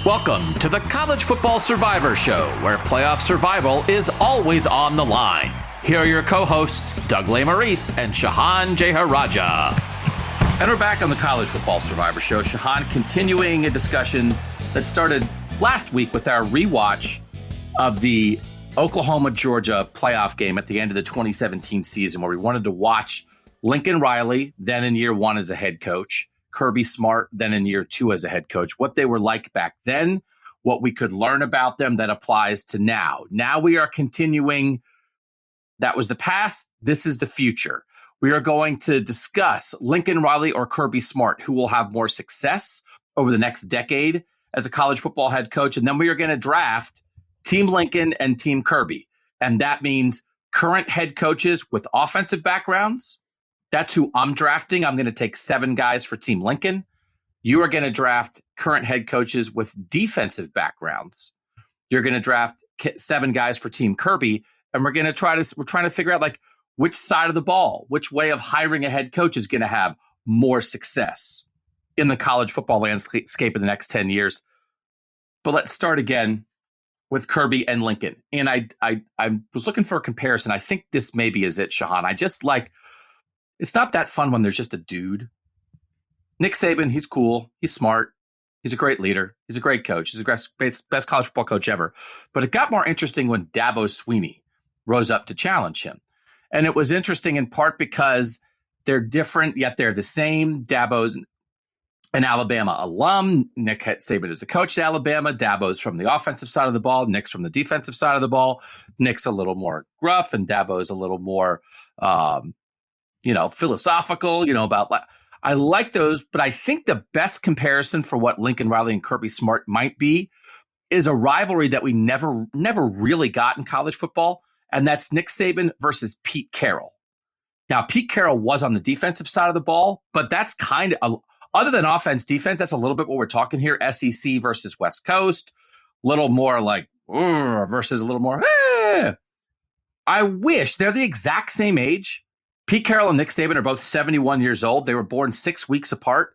Welcome to the College Football Survivor Show, where playoff survival is always on the line. Here are your co-hosts, Doug Lesmerises and Shehan Jeyarajah. And we're back on the College Football Survivor Show. Shehan continuing a discussion that started last week with our rewatch of the Oklahoma-Georgia playoff game at the end of the 2017 season, where we wanted to watch Lincoln Riley, then in year one as a head coach, Kirby Smart, then in year two as a head coach, what they were like back then, what we could learn about them that applies to now. Now we are continuing. That was the past. This is the future. We are going to discuss Lincoln Riley or Kirby Smart, who will have more success over the next decade as a college football head coach. And then we are going to draft Team Lincoln and Team Kirby. And that means current head coaches with offensive backgrounds. That's who I'm drafting. I'm going to take 7 guys for Team Lincoln. You are going to draft current head coaches with defensive backgrounds. You're going to draft 7 guys for Team Kirby. And we're trying to figure out like which side of the ball, which way of hiring a head coach is going to have more success in the college football landscape in the next 10 years. But let's start again with Kirby and Lincoln. And I was looking for a comparison. I think this maybe is it, Shehan. I just like, it's not that fun when there's just a dude. Nick Saban, he's cool. He's smart. He's a great leader. He's a great coach. He's the best college football coach ever. But it got more interesting when Dabo Swinney rose up to challenge him. And it was interesting in part because they're different, yet they're the same. Dabo's an Alabama alum. Nick Saban is the coach at Alabama. Dabo's from the offensive side of the ball. Nick's from the defensive side of the ball. Nick's a little more gruff, and Dabo's a little more philosophical, about I like those, but I think the best comparison for what Lincoln Riley and Kirby Smart might be is a rivalry that we never really got in college football, and that's Nick Saban versus Pete Carroll. Now, Pete Carroll was on the defensive side of the ball, but that's kind of, other than offense, defense, that's a little bit what we're talking here, SEC versus West Coast, a little more like versus a little more, I wish they're the exact same age. Pete Carroll and Nick Saban are both 71 years old. They were born 6 weeks apart,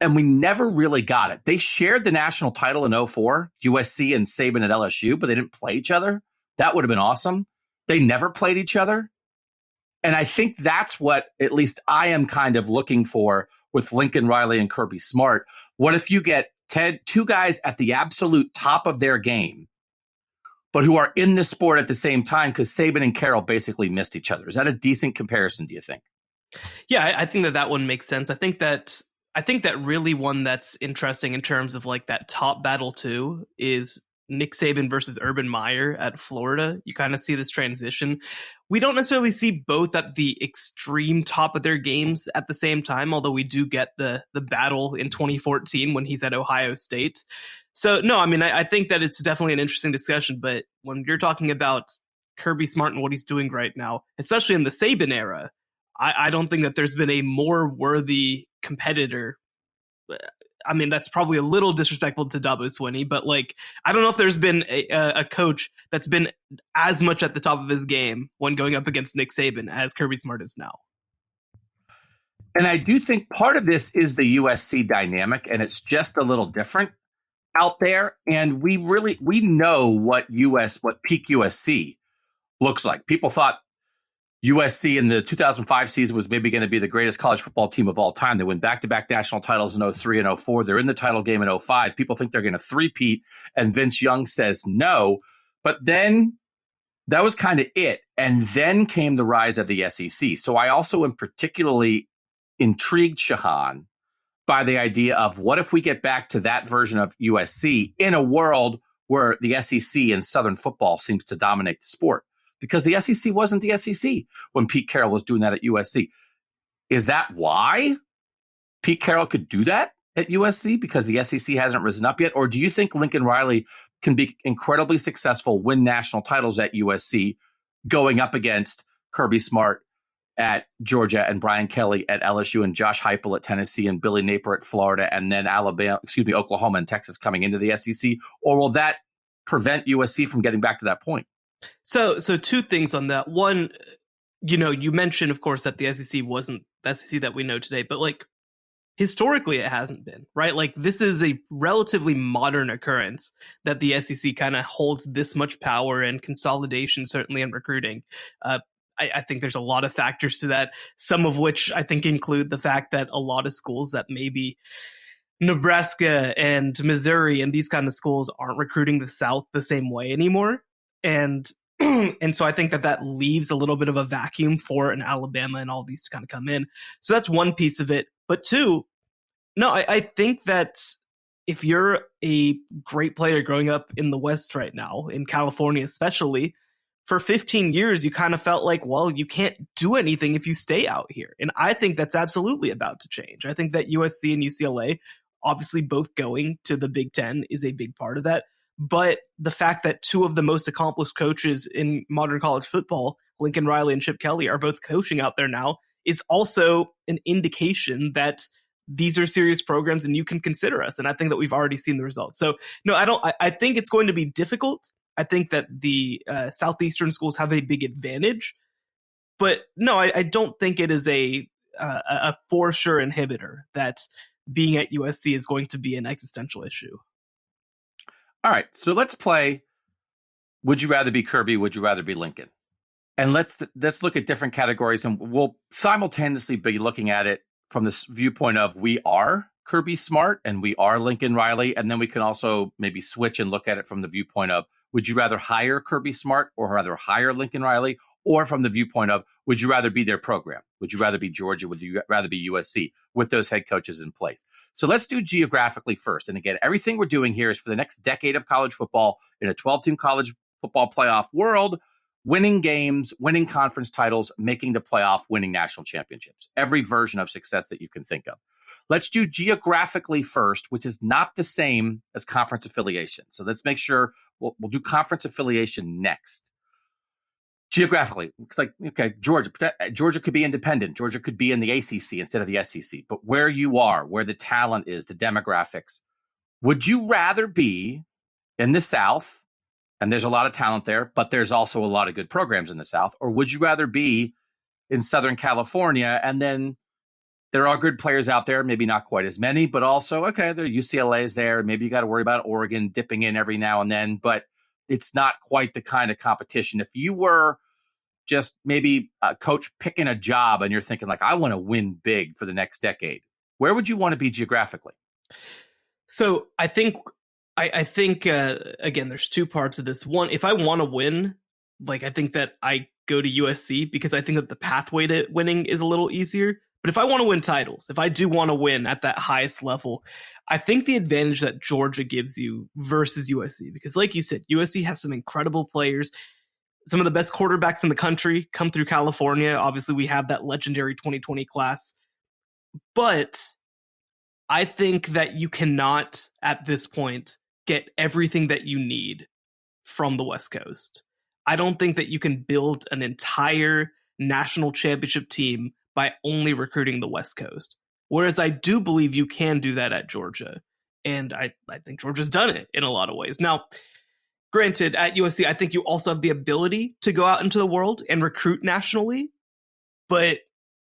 and we never really got it. They shared the national title in 2004, USC and Saban at LSU, but they didn't play each other. That would have been awesome. They never played each other. And I think that's what at least I am kind of looking for with Lincoln Riley and Kirby Smart. What if you get 2 guys at the absolute top of their game, but who are in the sport at the same time, because Saban and Carroll basically missed each other? Is that a decent comparison, do you think? Yeah, I think that one makes sense. I think that really one that's interesting in terms of like that top battle too is Nick Saban versus Urban Meyer at Florida. You kind of see this transition. We don't necessarily see both at the extreme top of their games at the same time, although we do get the battle in 2014 when he's at Ohio State. So, no, I mean, I think that it's definitely an interesting discussion. But when you're talking about Kirby Smart and what he's doing right now, especially in the Saban era, I don't think that there's been a more worthy competitor. I mean, that's probably a little disrespectful to Dabo Swinney, but like, I don't know if there's been a coach that's been as much at the top of his game when going up against Nick Saban as Kirby Smart is now. And I do think part of this is the USC dynamic, and it's just a little different out there. And we know what peak USC looks like. People thought USC in the 2005 season was maybe going to be the greatest college football team of all time. They win back-to-back national titles in 2003 and 2004. They're in the title game in 2005. People think they're going to three-peat, and Vince Young says no. But then that was kind of it. And then came the rise of the SEC. So I also am particularly intrigued, Shehan, by the idea of what if we get back to that version of USC in a world where the SEC and Southern football seems to dominate the sport. Because the SEC wasn't the SEC when Pete Carroll was doing that at USC. Is that why Pete Carroll could do that at USC? Because the SEC hasn't risen up yet? Or do you think Lincoln Riley can be incredibly successful, win national titles at USC, going up against Kirby Smart at Georgia and Brian Kelly at LSU and Josh Heupel at Tennessee and Billy Napier at Florida and then Oklahoma and Texas coming into the SEC? Or will that prevent USC from getting back to that point? So 2 things on that. One, you mentioned, of course, that the SEC wasn't the SEC that we know today, but like historically it hasn't been, right? Like, this is a relatively modern occurrence that the SEC kind of holds this much power and consolidation, certainly in recruiting. I think there's a lot of factors to that, some of which I think include the fact that a lot of schools that maybe Nebraska and Missouri and these kind of schools aren't recruiting the South the same way anymore. And and so I think that leaves a little bit of a vacuum for an Alabama and all these to kind of come in. So that's one piece of it. But two, no, I think that if you're a great player growing up in the West right now, in California especially, for 15 years, you kind of felt like, well, you can't do anything if you stay out here. And I think that's absolutely about to change. I think that USC and UCLA, obviously both going to the Big Ten, is a big part of that. But the fact that two of the most accomplished coaches in modern college football, Lincoln Riley and Chip Kelly, are both coaching out there now is also an indication that these are serious programs and you can consider us. And I think that we've already seen the results. So no, I think it's going to be difficult. I think that the Southeastern schools have a big advantage, but no, I don't think it is a for sure inhibitor that being at USC is going to be an existential issue. All right, so let's play Would You Rather Be Kirby, Would You Rather Be Lincoln? And let's look at different categories, and we'll simultaneously be looking at it from this viewpoint of we are Kirby Smart and we are Lincoln Riley, and then we can also maybe switch and look at it from the viewpoint of would you rather hire Kirby Smart or rather hire Lincoln Riley, or from the viewpoint of would you rather be their program? Would you rather be Georgia? Would you rather be USC with those head coaches in place? So let's do geographically first. And again, everything we're doing here is for the next decade of college football in a 12-team college football playoff world, winning games, winning conference titles, making the playoff, winning national championships. Every version of success that you can think of. Let's do geographically first, which is not the same as conference affiliation. So let's make sure we'll do conference affiliation next. Geographically, it's like, okay, Georgia could be independent. Georgia could be in the ACC instead of the SEC. But where you are, where the talent is, the demographics, would you rather be in the South, and there's a lot of talent there, but there's also a lot of good programs in the South, or would you rather be in Southern California, and then there are good players out there, maybe not quite as many, but also, okay, there UCLA is there. Maybe you got to worry about Oregon dipping in every now and then, but it's not quite the kind of competition. If you were just maybe a coach picking a job and you're thinking like, I want to win big for the next decade, where would you want to be geographically? So I think, again, there's two parts of this. One, if I want to win, like, I think that I go to USC because I think that the pathway to winning is a little easier. But if I want to win titles, if I do want to win at that highest level, I think the advantage that Georgia gives you versus USC, because like you said, USC has some incredible players. Some of the best quarterbacks in the country come through California. Obviously, we have that legendary 2020 class. But I think that you cannot, at this point, get everything that you need from the West Coast. I don't think that you can build an entire national championship team by only recruiting the West Coast. Whereas I do believe you can do that at Georgia. And I think Georgia's done it in a lot of ways. Now, granted, at USC, I think you also have the ability to go out into the world and recruit nationally. But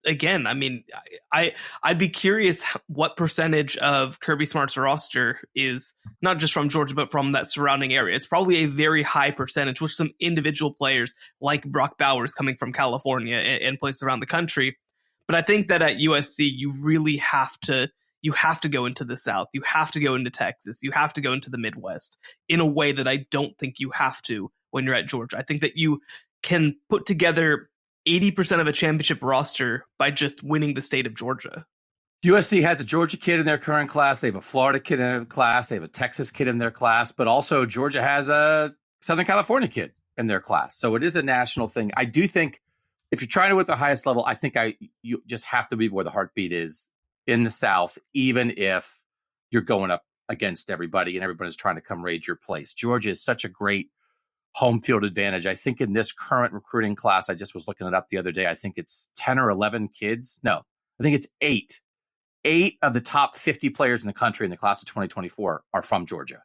again, I mean, I'd be curious what percentage of Kirby Smart's roster is not just from Georgia, but from that surrounding area. It's probably a very high percentage, with some individual players like Brock Bowers coming from California and places around the country. But I think that at USC, you really have to go into the South. You have to go into Texas. You have to go into the Midwest in a way that I don't think you have to when you're at Georgia. I think that you can put together 80% of a championship roster by just winning the state of Georgia. USC has a Georgia kid in their current class. They have a Florida kid in their class. They have a Texas kid in their class. But also Georgia has a Southern California kid in their class. So it is a national thing. I do think if you're trying to win at the highest level, I think you just have to be where the heartbeat is in the South, even if you're going up against everybody and everybody's trying to come raid your place. Georgia is such a great home field advantage. I think in this current recruiting class, I just was looking it up the other day. I think it's 10 or 11 kids. No, I think it's 8. 8 of the top 50 players in the country in the class of 2024 are from Georgia.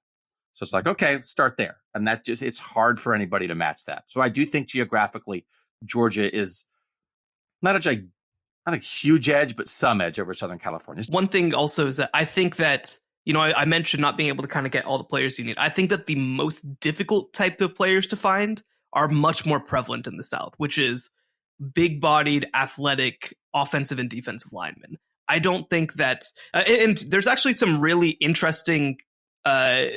So it's like, okay, let's start there. And that just, it's hard for anybody to match that. So I do think geographically, Georgia is not a not a huge edge, but some edge over Southern California. One thing also is that I think that, I mentioned not being able to kind of get all the players you need. I think that the most difficult type of players to find are much more prevalent in the South, which is big-bodied, athletic, offensive and defensive linemen. I don't think that, and there's actually some really interesting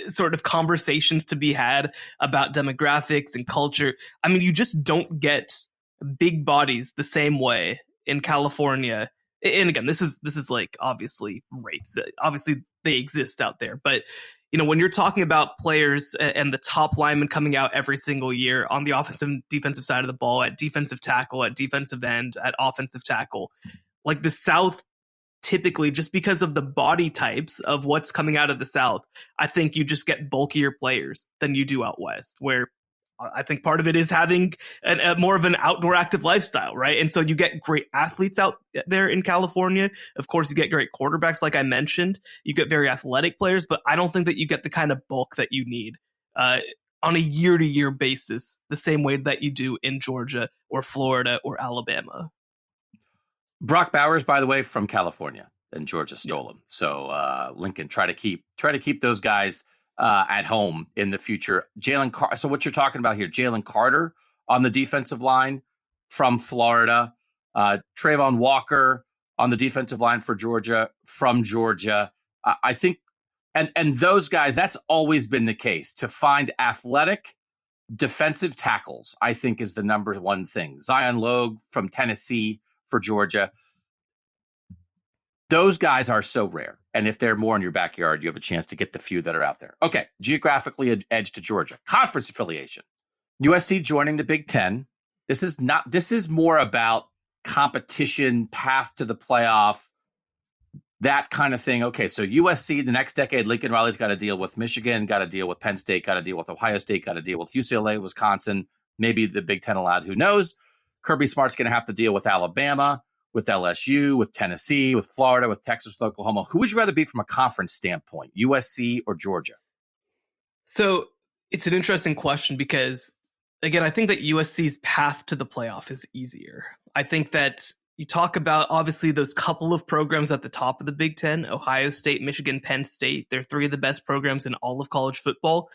sort of conversations to be had about demographics and culture. I mean, you just don't get big bodies the same way in California. And again, this is like obviously rates. Obviously, they exist out there, but when you're talking about players and the top linemen coming out every single year on the offensive and defensive side of the ball, at defensive tackle, at defensive end, at offensive tackle, like the South, typically, just because of the body types of what's coming out of the South, I think you just get bulkier players than you do out West, where I think part of it is having a more of an outdoor active lifestyle, right? And so you get great athletes out there in California. Of course, you get great quarterbacks, like I mentioned. You get very athletic players, but I don't think that you get the kind of bulk that you need on a year-to-year basis, the same way that you do in Georgia or Florida or Alabama. Brock Bowers, by the way, from California, and Georgia stole him. So Lincoln, try to keep those guys at home in the future. So what you're talking about here, Jalen Carter on the defensive line from Florida, Trayvon Walker on the defensive line for Georgia from Georgia. I think, and those guys, that's always been the case. To find athletic defensive tackles, I think, is the number one thing. Zion Logue from Tennessee for Georgia. Those guys are so rare. And if they're more in your backyard, you have a chance to get the few that are out there. Okay, geographically edge to Georgia. Conference affiliation. USC joining the Big Ten. This is more about competition, path to the playoff, that kind of thing. Okay, so USC, the next decade, Lincoln Riley's got to deal with Michigan, got to deal with Penn State, got to deal with Ohio State, got to deal with UCLA, Wisconsin, maybe the Big Ten allowed, who knows? Kirby Smart's going to have to deal with Alabama, with LSU, with Tennessee, with Florida, with Texas, with Oklahoma. Who would you rather be from a conference standpoint, USC or Georgia? So it's an interesting question because, again, I think that USC's path to the playoff is easier. I think that you talk about, obviously, those couple of programs at the top of the Big Ten, Ohio State, Michigan, Penn State. They're three of the best programs in all of college football.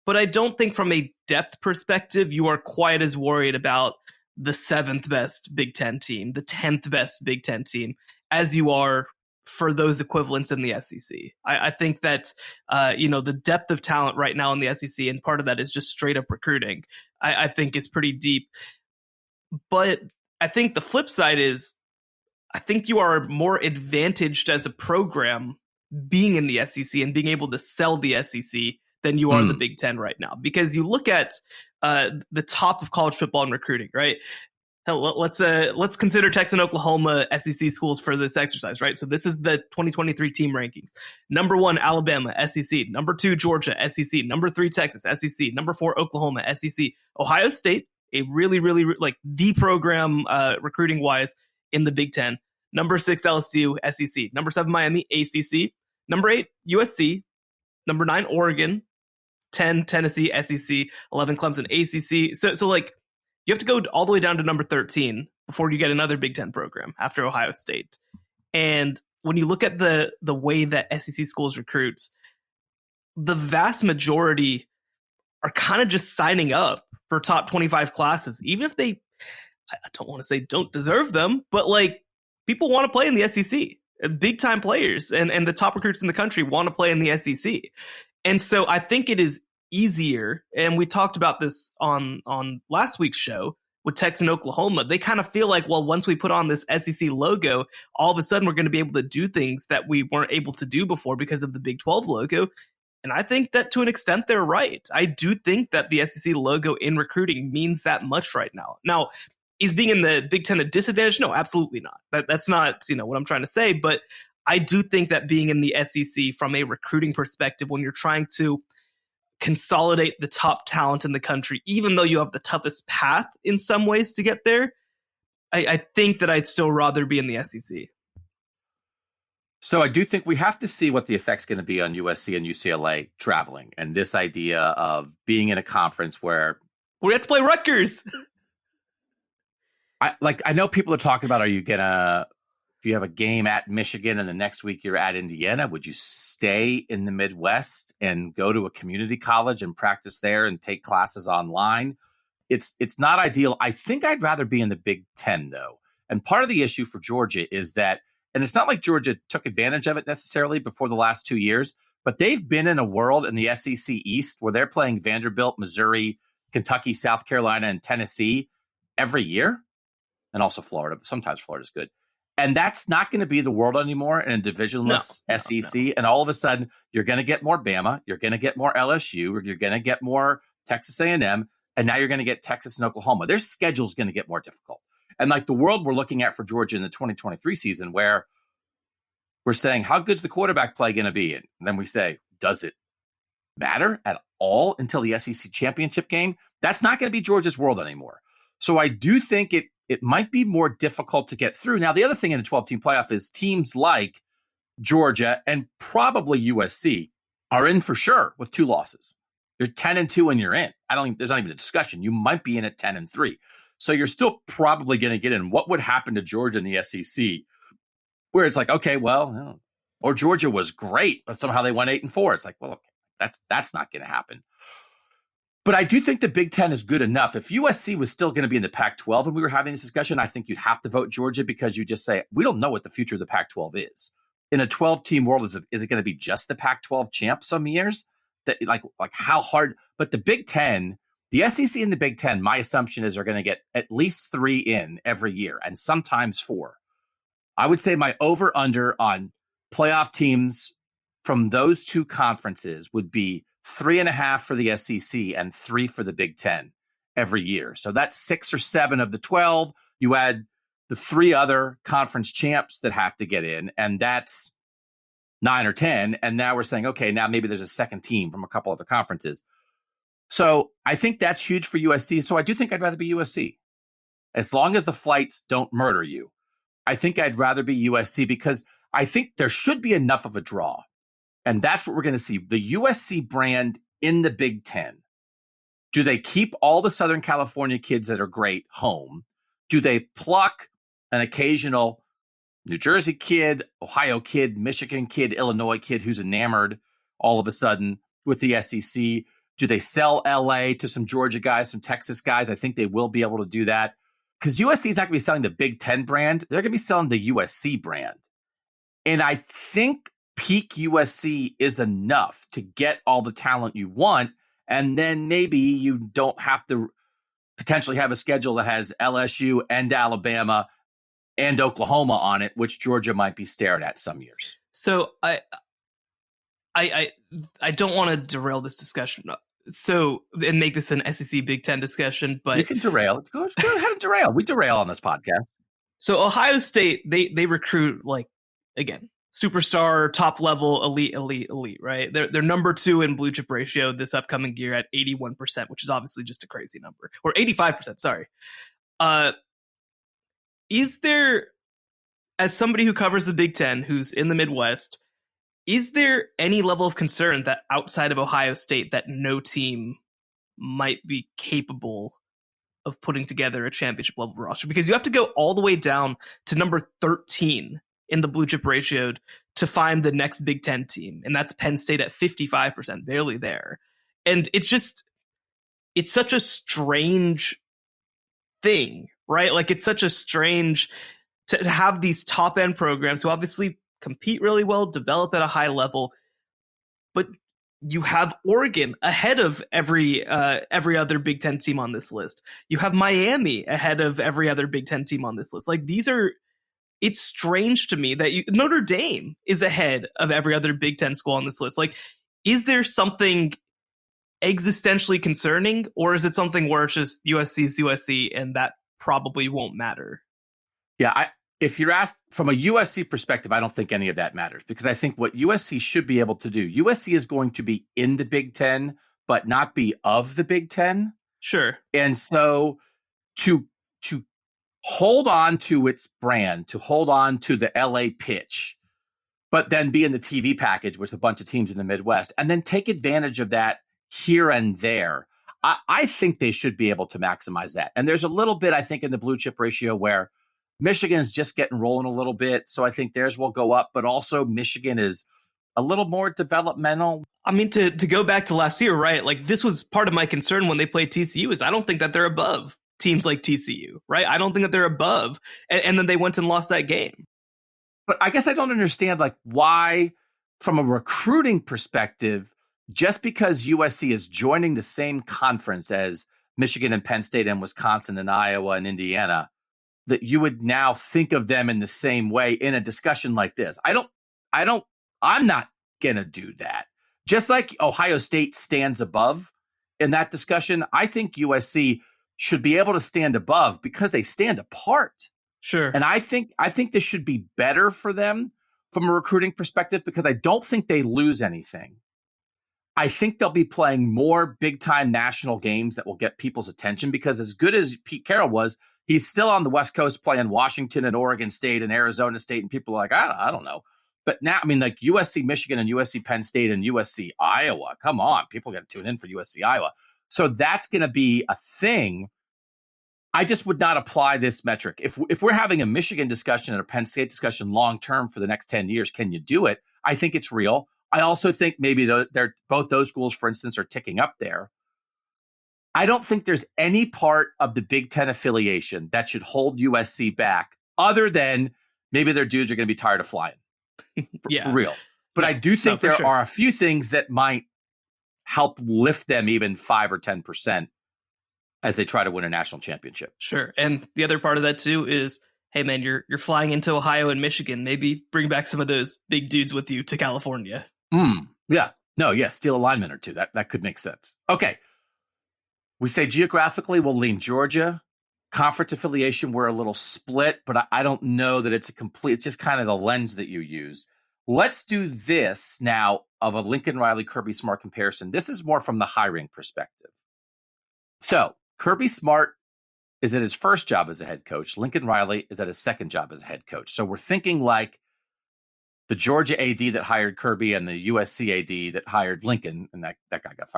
But I don't think from a depth perspective, you are quite as worried about the 7th best Big Ten team, the 10th best Big Ten team, as you are for those equivalents in the SEC. I think that, the depth of talent right now in the SEC, and part of that is just straight up recruiting, I think is pretty deep. But I think the flip side is, I think you are more advantaged as a program being in the SEC and being able to sell the SEC than you are the Big Ten right now. Because you look at the top of college football and recruiting, right? Hell, let's consider Texas and Oklahoma SEC schools for this exercise, right? So this is the 2023 team rankings. Number 1, Alabama, SEC. Number 2, Georgia, SEC. Number 3, Texas, SEC. Number 4, Oklahoma, SEC. Ohio State, a really, really, like the program recruiting wise in the Big Ten. Number 6, LSU, SEC. Number 7, Miami, ACC. Number 8, USC. Number 9, Oregon. 10, Tennessee, SEC. 11, Clemson, ACC. So like, you have to go all the way down to number 13 before you get another Big Ten program after Ohio State. And when you look at the way that SEC schools recruit, the vast majority are kind of just signing up for top 25 classes, even if they, I don't want to say don't deserve them, but like, people want to play in the SEC. Big time players and the top recruits in the country want to play in the SEC. And so I think it is easier, and we talked about this on last week's show with Texas and Oklahoma. They kind of feel like, well, once we put on this SEC logo, all of a sudden we're going to be able to do things that we weren't able to do before because of the Big 12 logo. And I think that to an extent they're right. I do think that the SEC logo in recruiting means that much right now. Now, is being in the Big Ten a disadvantage? No, absolutely not. That's not, what I'm trying to say. But I do think that being in the SEC from a recruiting perspective, when you're trying to consolidate the top talent in the country, even though you have the toughest path in some ways to get there, I think that I'd still rather be in the SEC. So I do think we have to see what the effect's going to be on USC and UCLA traveling, and this idea of being in a conference where we have to play Rutgers. I know people are talking about, are you going to If you have a game at Michigan and the next week you're at Indiana, would you stay in the Midwest and go to a community college and practice there and take classes online? It's not ideal. I think I'd rather be in the Big Ten, though. And part of the issue for Georgia is that, and it's not like Georgia took advantage of it necessarily before the last 2 years, but they've been in a world in the SEC East where they're playing Vanderbilt, Missouri, Kentucky, South Carolina, and Tennessee every year, and also Florida. But sometimes Florida's good. And that's not going to be the world anymore in a divisionless SEC. No. And all of a sudden, you're going to get more Bama, you're going to get more LSU, or you're going to get more Texas A&M, and now you're going to get Texas and Oklahoma. Their schedule's going to get more difficult. And like the world we're looking at for Georgia in the 2023 season, where we're saying, how good's the quarterback play going to be? And then we say, does it matter at all until the SEC championship game? That's not going to be Georgia's world anymore. So I do think it might be more difficult to get through. Now, the other thing in a 12-team playoff is teams like Georgia and probably USC are in for sure with 2 losses. You're 10-2 and you're in. There's not even a discussion. You might be in at 10-3. So you're still probably going to get in. What would happen to Georgia in the SEC? Where it's like, okay, well, or Georgia was great, but somehow they went 8-4. It's like, well, okay, that's not going to happen. But I do think the Big Ten is good enough. If USC was still going to be in the Pac-12 and we were having this discussion, I think you'd have to vote Georgia because you just say, we don't know what the future of the Pac-12 is. In a 12-team world, is it going to be just the Pac-12 champ some years? That like how hard? But the Big Ten, the SEC and the Big Ten, my assumption is are going to get at least 3 in every year and sometimes 4. I would say my over-under on playoff teams from those 2 conferences would be 3.5 for the SEC and 3 for the Big Ten every year. So that's 6 or 7 of the 12. You add the 3 other conference champs that have to get in, and that's 9 or 10. And now we're saying, okay, now maybe there's a second team from a couple other conferences. So I think that's huge for USC. So I do think I'd rather be USC. As long as the flights don't murder you, I think I'd rather be USC because I think there should be enough of a draw. And that's what we're going to see. The USC brand in the Big Ten. Do they keep all the Southern California kids that are great home? Do they pluck an occasional New Jersey kid, Ohio kid, Michigan kid, Illinois kid who's enamored all of a sudden with the SEC? Do they sell LA to some Georgia guys, some Texas guys? I think they will be able to do that because USC is not going to be selling the Big Ten brand. They're going to be selling the USC brand. And I think peak USC is enough to get all the talent you want. And then maybe you don't have to potentially have a schedule that has LSU and Alabama and Oklahoma on it, which Georgia might be stared at some years. So I don't want to derail this discussion. So and make this an SEC Big Ten discussion, but you can derail. Go ahead and derail. We derail on this podcast. So Ohio State, they recruit again, superstar, top level, elite, right? They're number 2 in blue chip ratio this upcoming year at 81%, which is obviously just a crazy number. Or 85%, sorry. Is there, as somebody who covers the Big Ten, who's in the Midwest, is there any level of concern that outside of Ohio State that no team might be capable of putting together a championship level roster? Because you have to go all the way down to number 13 in the blue chip ratio to find the next Big Ten team. And that's Penn State at 55%, barely there. And it's such a strange thing, right? Like it's such a strange to have these top end programs who obviously compete really well, develop at a high level, but you have Oregon ahead of every other Big Ten team on this list. You have Miami ahead of every other Big Ten team on this list. Like it's strange to me that Notre Dame is ahead of every other Big Ten school on this list. Like, is there something existentially concerning, or is it something where it's just USC is USC and that probably won't matter? Yeah, if you're asked from a USC perspective, I don't think any of that matters because I think what USC should be able to do, USC is going to be in the Big Ten, but not be of the Big Ten. Sure. And so to hold on to its brand, to hold on to the LA pitch, but then be in the TV package with a bunch of teams in the Midwest and then take advantage of that here and there. I think they should be able to maximize that. And there's a little bit, I think, in the blue chip ratio where Michigan's just getting rolling a little bit, so I think theirs will go up, but also Michigan is a little more developmental. I mean, to go back to last year, right? Like, this was part of my concern when they played TCU is I don't think that they're above teams like TCU, right? I don't think that they're above. And then they went and lost that game. But I guess I don't understand, like, why, from a recruiting perspective, just because USC is joining the same conference as Michigan and Penn State and Wisconsin and Iowa and Indiana, that you would now think of them in the same way in a discussion like this. I'm not going to do that. Just like Ohio State stands above in that discussion, I think USC should be able to stand above because they stand apart. Sure. And I think this should be better for them from a recruiting perspective because I don't think they lose anything. I think they'll be playing more big-time national games that will get people's attention because as good as Pete Carroll was, he's still on the West Coast playing Washington and Oregon State and Arizona State, and people are like, I don't know. But now, I mean, like USC Michigan and USC Penn State and USC Iowa, come on, people got to tune in for USC Iowa. So that's going to be a thing. I just would not apply this metric. If we're having a Michigan discussion and a Penn State discussion long-term for the next 10 years, can you do it? I think it's real. I also think maybe they're both those schools, for instance, are ticking up there. I don't think there's any part of the Big Ten affiliation that should hold USC back other than maybe their dudes are going to be tired of flying. Yeah. For real. But I do think there are a few things that might help lift them even 5 or 10% as they try to win a national championship. Sure. And the other part of that too is, hey man, you're flying into Ohio and Michigan. Maybe bring back some of those big dudes with you to California. Yeah. No, yeah, steal a lineman or two. That could make sense. Okay. We say geographically we'll lean Georgia. Conference affiliation, we're a little split, but I don't know that it's it's just kind of the lens that you use. Let's do this now of a Lincoln Riley, Kirby Smart comparison. This is more from the hiring perspective. So Kirby Smart is at his first job as a head coach. Lincoln Riley is at his second job as a head coach. So we're thinking like the Georgia AD that hired Kirby and the USC AD that hired Lincoln, and that guy got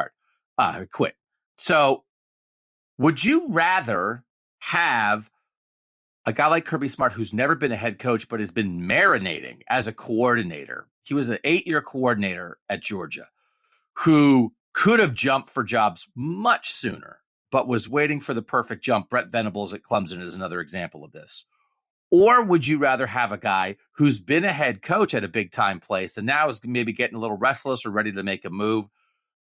fired, quit. So would you rather have a guy like Kirby Smart who's never been a head coach but has been marinating as a coordinator? He was an 8-year coordinator at Georgia who could have jumped for jobs much sooner, but was waiting for the perfect jump. Brett Venables at Clemson is another example of this. Or would you rather have a guy who's been a head coach at a big-time place and now is maybe getting a little restless or ready to make a move?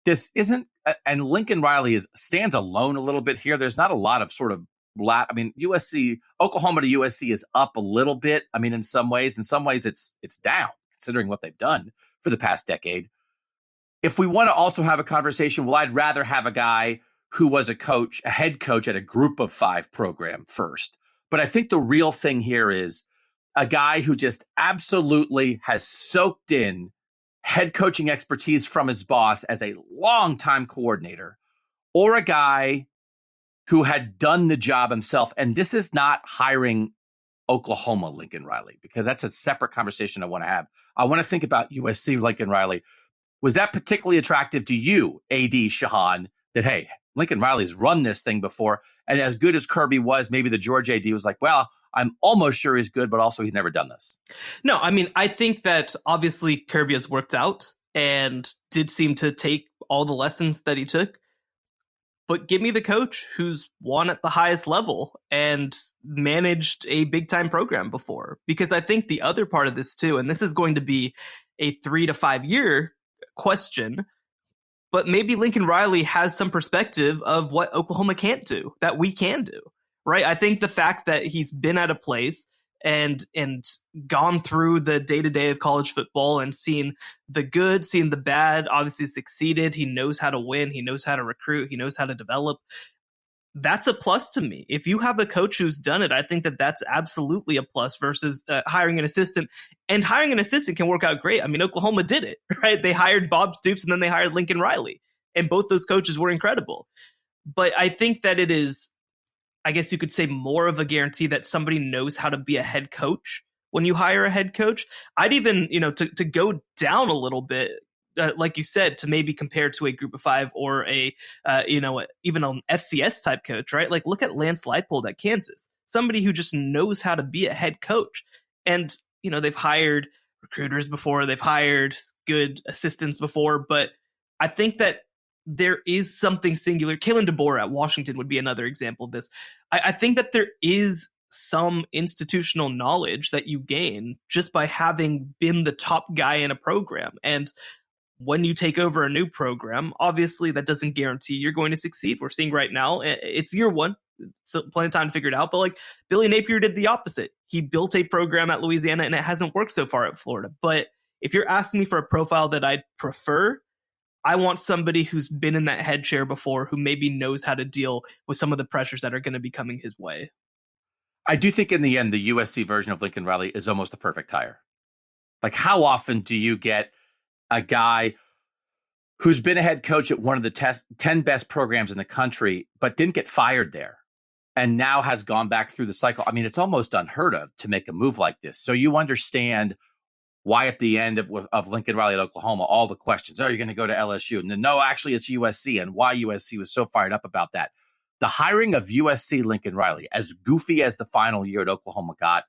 This isn't, and Lincoln Riley stands alone a little bit here. There's not a lot of sort of, USC, Oklahoma to USC is up a little bit. I mean, in some ways it's down considering what they've done for the past decade. If we want to also have a conversation, well, I'd rather have a guy who was a head coach at a group of 5 program first. But I think the real thing here is a guy who just absolutely has soaked in head coaching expertise from his boss as a longtime coordinator, or a guy who had done the job himself. And this is not hiring Oklahoma Lincoln Riley, because that's a separate conversation I want to have. I want to think about USC Lincoln Riley. Was that particularly attractive to you, AD Shehan, that, hey, Lincoln Riley's run this thing before, and as good as Kirby was, maybe the Georgia AD was like, well, I'm almost sure he's good, but also he's never done this. No, I mean, I think that obviously Kirby has worked out and did seem to take all the lessons that he took. But give me the coach who's won at the highest level and managed a big time program before. Because I think the other part of this too, and this is going to be a 3 to 5 year question, but maybe Lincoln Riley has some perspective of what Oklahoma can't do that we can do, right? I think the fact that he's been at a place and gone through the day-to-day of college football and seen the good, seen the bad, obviously succeeded. He knows how to win. He knows how to recruit. He knows how to develop. That's a plus to me. If you have a coach who's done it, I think that that's absolutely a plus versus hiring an assistant. And hiring an assistant can work out great. I mean, Oklahoma did it, right? They hired Bob Stoops and then they hired Lincoln Riley. And both those coaches were incredible. But I think that it is, I guess you could say, more of a guarantee that somebody knows how to be a head coach when you hire a head coach. I'd even, to go down a little bit, like you said, to maybe compare to a group of five or even an FCS type coach, right? Like look at Lance Leipold at Kansas, somebody who just knows how to be a head coach. And, they've hired recruiters before, they've hired good assistants before, but I think that there is something singular. Kalen DeBoer at Washington would be another example of this. I think that there is some institutional knowledge that you gain just by having been the top guy in a program. And when you take over a new program, obviously that doesn't guarantee you're going to succeed. We're seeing right now, it's year one, so plenty of time to figure it out. But like Billy Napier did the opposite. He built a program at Louisiana and it hasn't worked so far at Florida. But if you're asking me for a profile that I'd prefer, I want somebody who's been in that head chair before, who maybe knows how to deal with some of the pressures that are going to be coming his way. I do think in the end, the USC version of Lincoln Riley is almost the perfect hire. Like, how often do you get a guy who's been a head coach at one of the 10 best programs in the country, but didn't get fired there, and now has gone back through the cycle? I mean, it's almost unheard of to make a move like this. So you understand why at the end of Lincoln Riley at Oklahoma, all the questions, are you going to go to LSU? And then, no, actually it's USC, and why USC was so fired up about that. The hiring of USC Lincoln Riley, as goofy as the final year at Oklahoma got,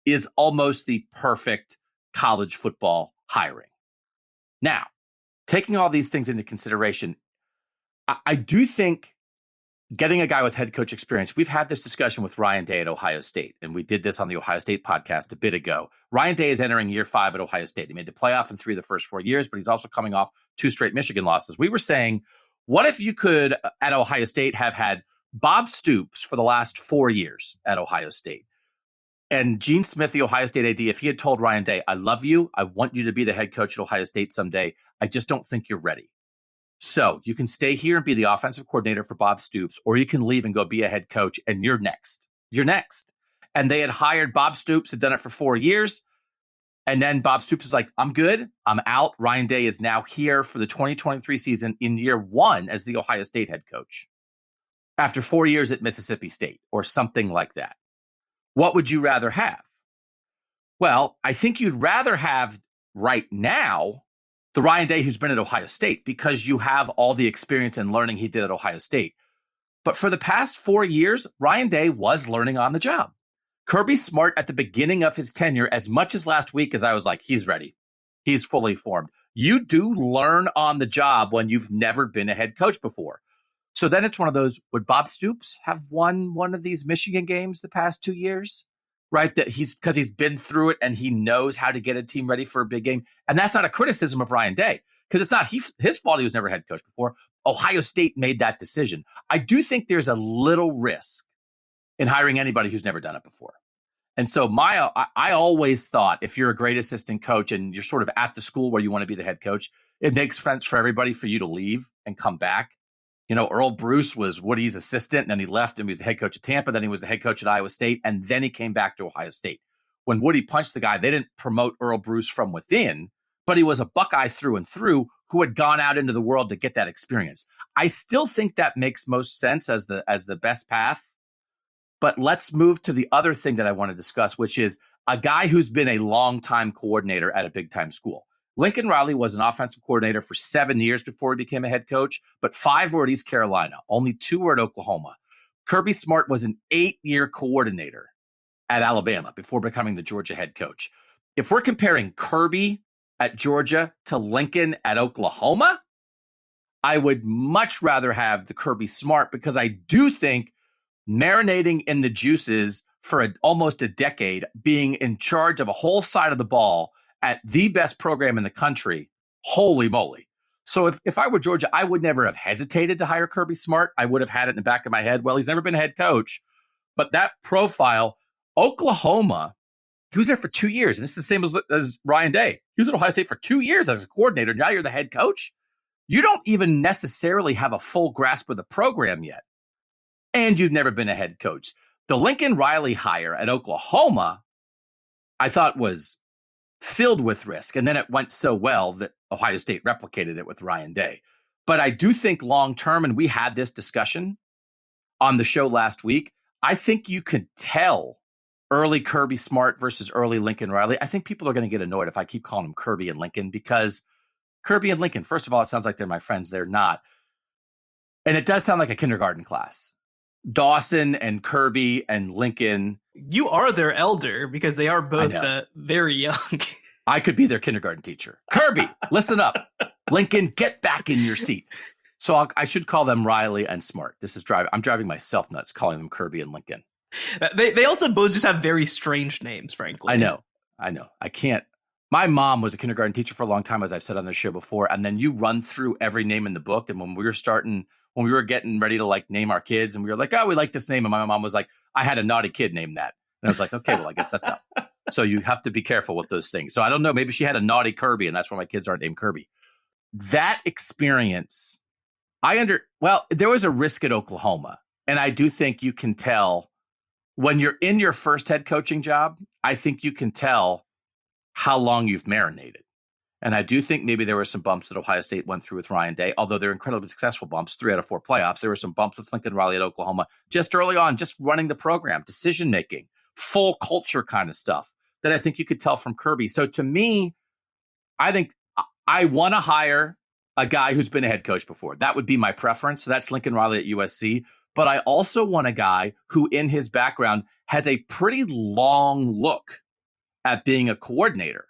is almost the perfect college football hiring. Now, taking all these things into consideration, I do think getting a guy with head coach experience, we've had this discussion with Ryan Day at Ohio State, and we did this on the Ohio State podcast a bit ago. Ryan Day is entering year 5 at Ohio State. He made the playoff in 3 of the first 4 years, but he's also coming off 2 straight Michigan losses. We were saying, what if you could, at Ohio State, have had Bob Stoops for the last 4 years at Ohio State? And Gene Smith, the Ohio State AD, if he had told Ryan Day, I love you, I want you to be the head coach at Ohio State someday, I just don't think you're ready. So you can stay here and be the offensive coordinator for Bob Stoops, or you can leave and go be a head coach, and you're next. You're next. And they had hired Bob Stoops, had done it for 4 years. And then Bob Stoops is like, I'm good. I'm out. Ryan Day is now here for the 2023 season in year 1 as the Ohio State head coach, after 4 years at Mississippi State or something like that. What would you rather have? Well, I think you'd rather have right now the Ryan Day who's been at Ohio State, because you have all the experience and learning he did at Ohio State. But for the past 4 years, Ryan Day was learning on the job. Kirby Smart, at the beginning of his tenure, as much as last week as I was like, he's ready, he's fully formed, you do learn on the job when you've never been a head coach before. So then it's one of those, would Bob Stoops have won one of these Michigan games the past 2 years? Right? That because he's been through it and he knows how to get a team ready for a big game. And that's not a criticism of Ryan Day, because it's not his fault. He was never head coach before. Ohio State made that decision. I do think there's a little risk in hiring anybody who's never done it before. And so I always thought, if you're a great assistant coach and you're sort of at the school where you want to be the head coach, it makes sense for everybody for you to leave and come back. Earl Bruce was Woody's assistant, and then he left and he was the head coach at Tampa. Then he was the head coach at Iowa State, and then he came back to Ohio State. When Woody punched the guy, they didn't promote Earl Bruce from within, but he was a Buckeye through and through who had gone out into the world to get that experience. I still think that makes most sense as the best path. But let's move to the other thing that I want to discuss, which is a guy who's been a long-time coordinator at a big-time school. Lincoln Riley was an offensive coordinator for 7 years before he became a head coach, but 5 were at East Carolina. Only 2 were at Oklahoma. Kirby Smart was an 8-year coordinator at Alabama before becoming the Georgia head coach. If we're comparing Kirby at Georgia to Lincoln at Oklahoma, I would much rather have the Kirby Smart, because I do think marinating in the juices for almost a decade, being in charge of a whole side of the ball at the best program in the country, holy moly. So if I were Georgia, I would never have hesitated to hire Kirby Smart. I would have had it in the back of my head, well, he's never been a head coach. But that profile, Oklahoma, he was there for 2 years. And this is the same as Ryan Day. He was at Ohio State for 2 years as a coordinator. Now you're the head coach. You don't even necessarily have a full grasp of the program yet. And you've never been a head coach. The Lincoln Riley hire at Oklahoma, I thought, was filled with risk. And then it went so well that Ohio State replicated it with Ryan Day. But I do think long-term, and we had this discussion on the show last week, I think you could tell early Kirby Smart versus early Lincoln Riley. I think people are going to get annoyed if I keep calling him Kirby and Lincoln, because Kirby and Lincoln. First of all, it sounds like they're my friends. They're not. And it does sound like a kindergarten class. Dawson and Kirby and Lincoln. You are their elder because they are both very young. I could be their kindergarten teacher. Kirby, listen up. Lincoln, get back in your seat. So I should call them Riley and Smart. I'm driving myself nuts calling them Kirby and Lincoln. They also both just have very strange names, frankly. I know. I can't. My mom was a kindergarten teacher for a long time, as I've said on the show before. And then you run through every name in the book. And when we were getting ready to like name our kids and we were like, oh, we like this name. And my mom was like, I had a naughty kid named that. And I was like, okay, well, I guess that's out. So you have to be careful with those things. So I don't know. Maybe she had a naughty Kirby and that's why my kids aren't named Kirby. That experience, there was a risk at Oklahoma. And I do think you can tell when you're in your first head coaching job, I think you can tell how long you've marinated. And I do think maybe there were some bumps that Ohio State went through with Ryan Day, although they're incredibly successful bumps, 3 out of 4 playoffs. There were some bumps with Lincoln Riley at Oklahoma just early on, just running the program, decision-making, full culture kind of stuff that I think you could tell from Kirby. So to me, I think I want to hire a guy who's been a head coach before. That would be my preference. So that's Lincoln Riley at USC. But I also want a guy who in his background has a pretty long look at being a coordinator,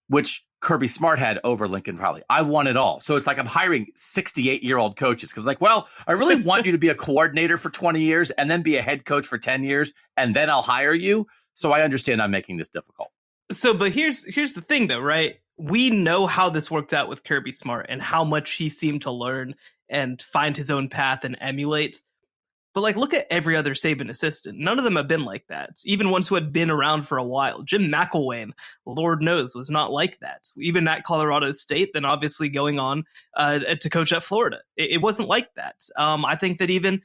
which Kirby Smart had over Lincoln Riley. I want it all. So it's like I'm hiring 68-year-old coaches because I really want you to be a coordinator for 20 years and then be a head coach for 10 years, and then I'll hire you. So I understand I'm making this difficult. So, but here's the thing though, right? We know how this worked out with Kirby Smart and how much he seemed to learn and find his own path and emulate. But look at every other Saban assistant. None of them have been like that. Even ones who had been around for a while. Jim McElwain, Lord knows, was not like that. Even at Colorado State, then obviously going on to coach at Florida. It wasn't like that. I think that even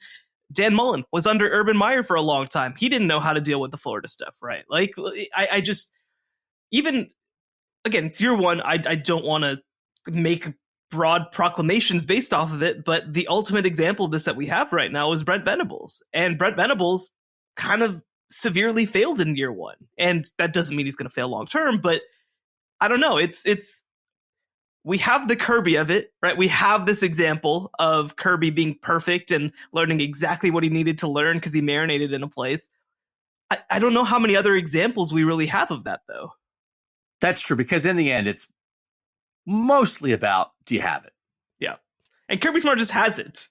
Dan Mullen was under Urban Meyer for a long time. He didn't know how to deal with the Florida stuff, right? I just, even, again, it's year one. I don't want to make broad proclamations based off of it, but the ultimate example of this that we have right now is Brent Venables. And Brent Venables kind of severely failed in year one. And that doesn't mean he's going to fail long term, but I don't know. We have the Kirby of it, right? We have this example of Kirby being perfect and learning exactly what he needed to learn because he marinated in a place. I don't know how many other examples we really have of that, though. That's true, because in the end, it's mostly about, do you have it? Yeah. And Kirby Smart just has it.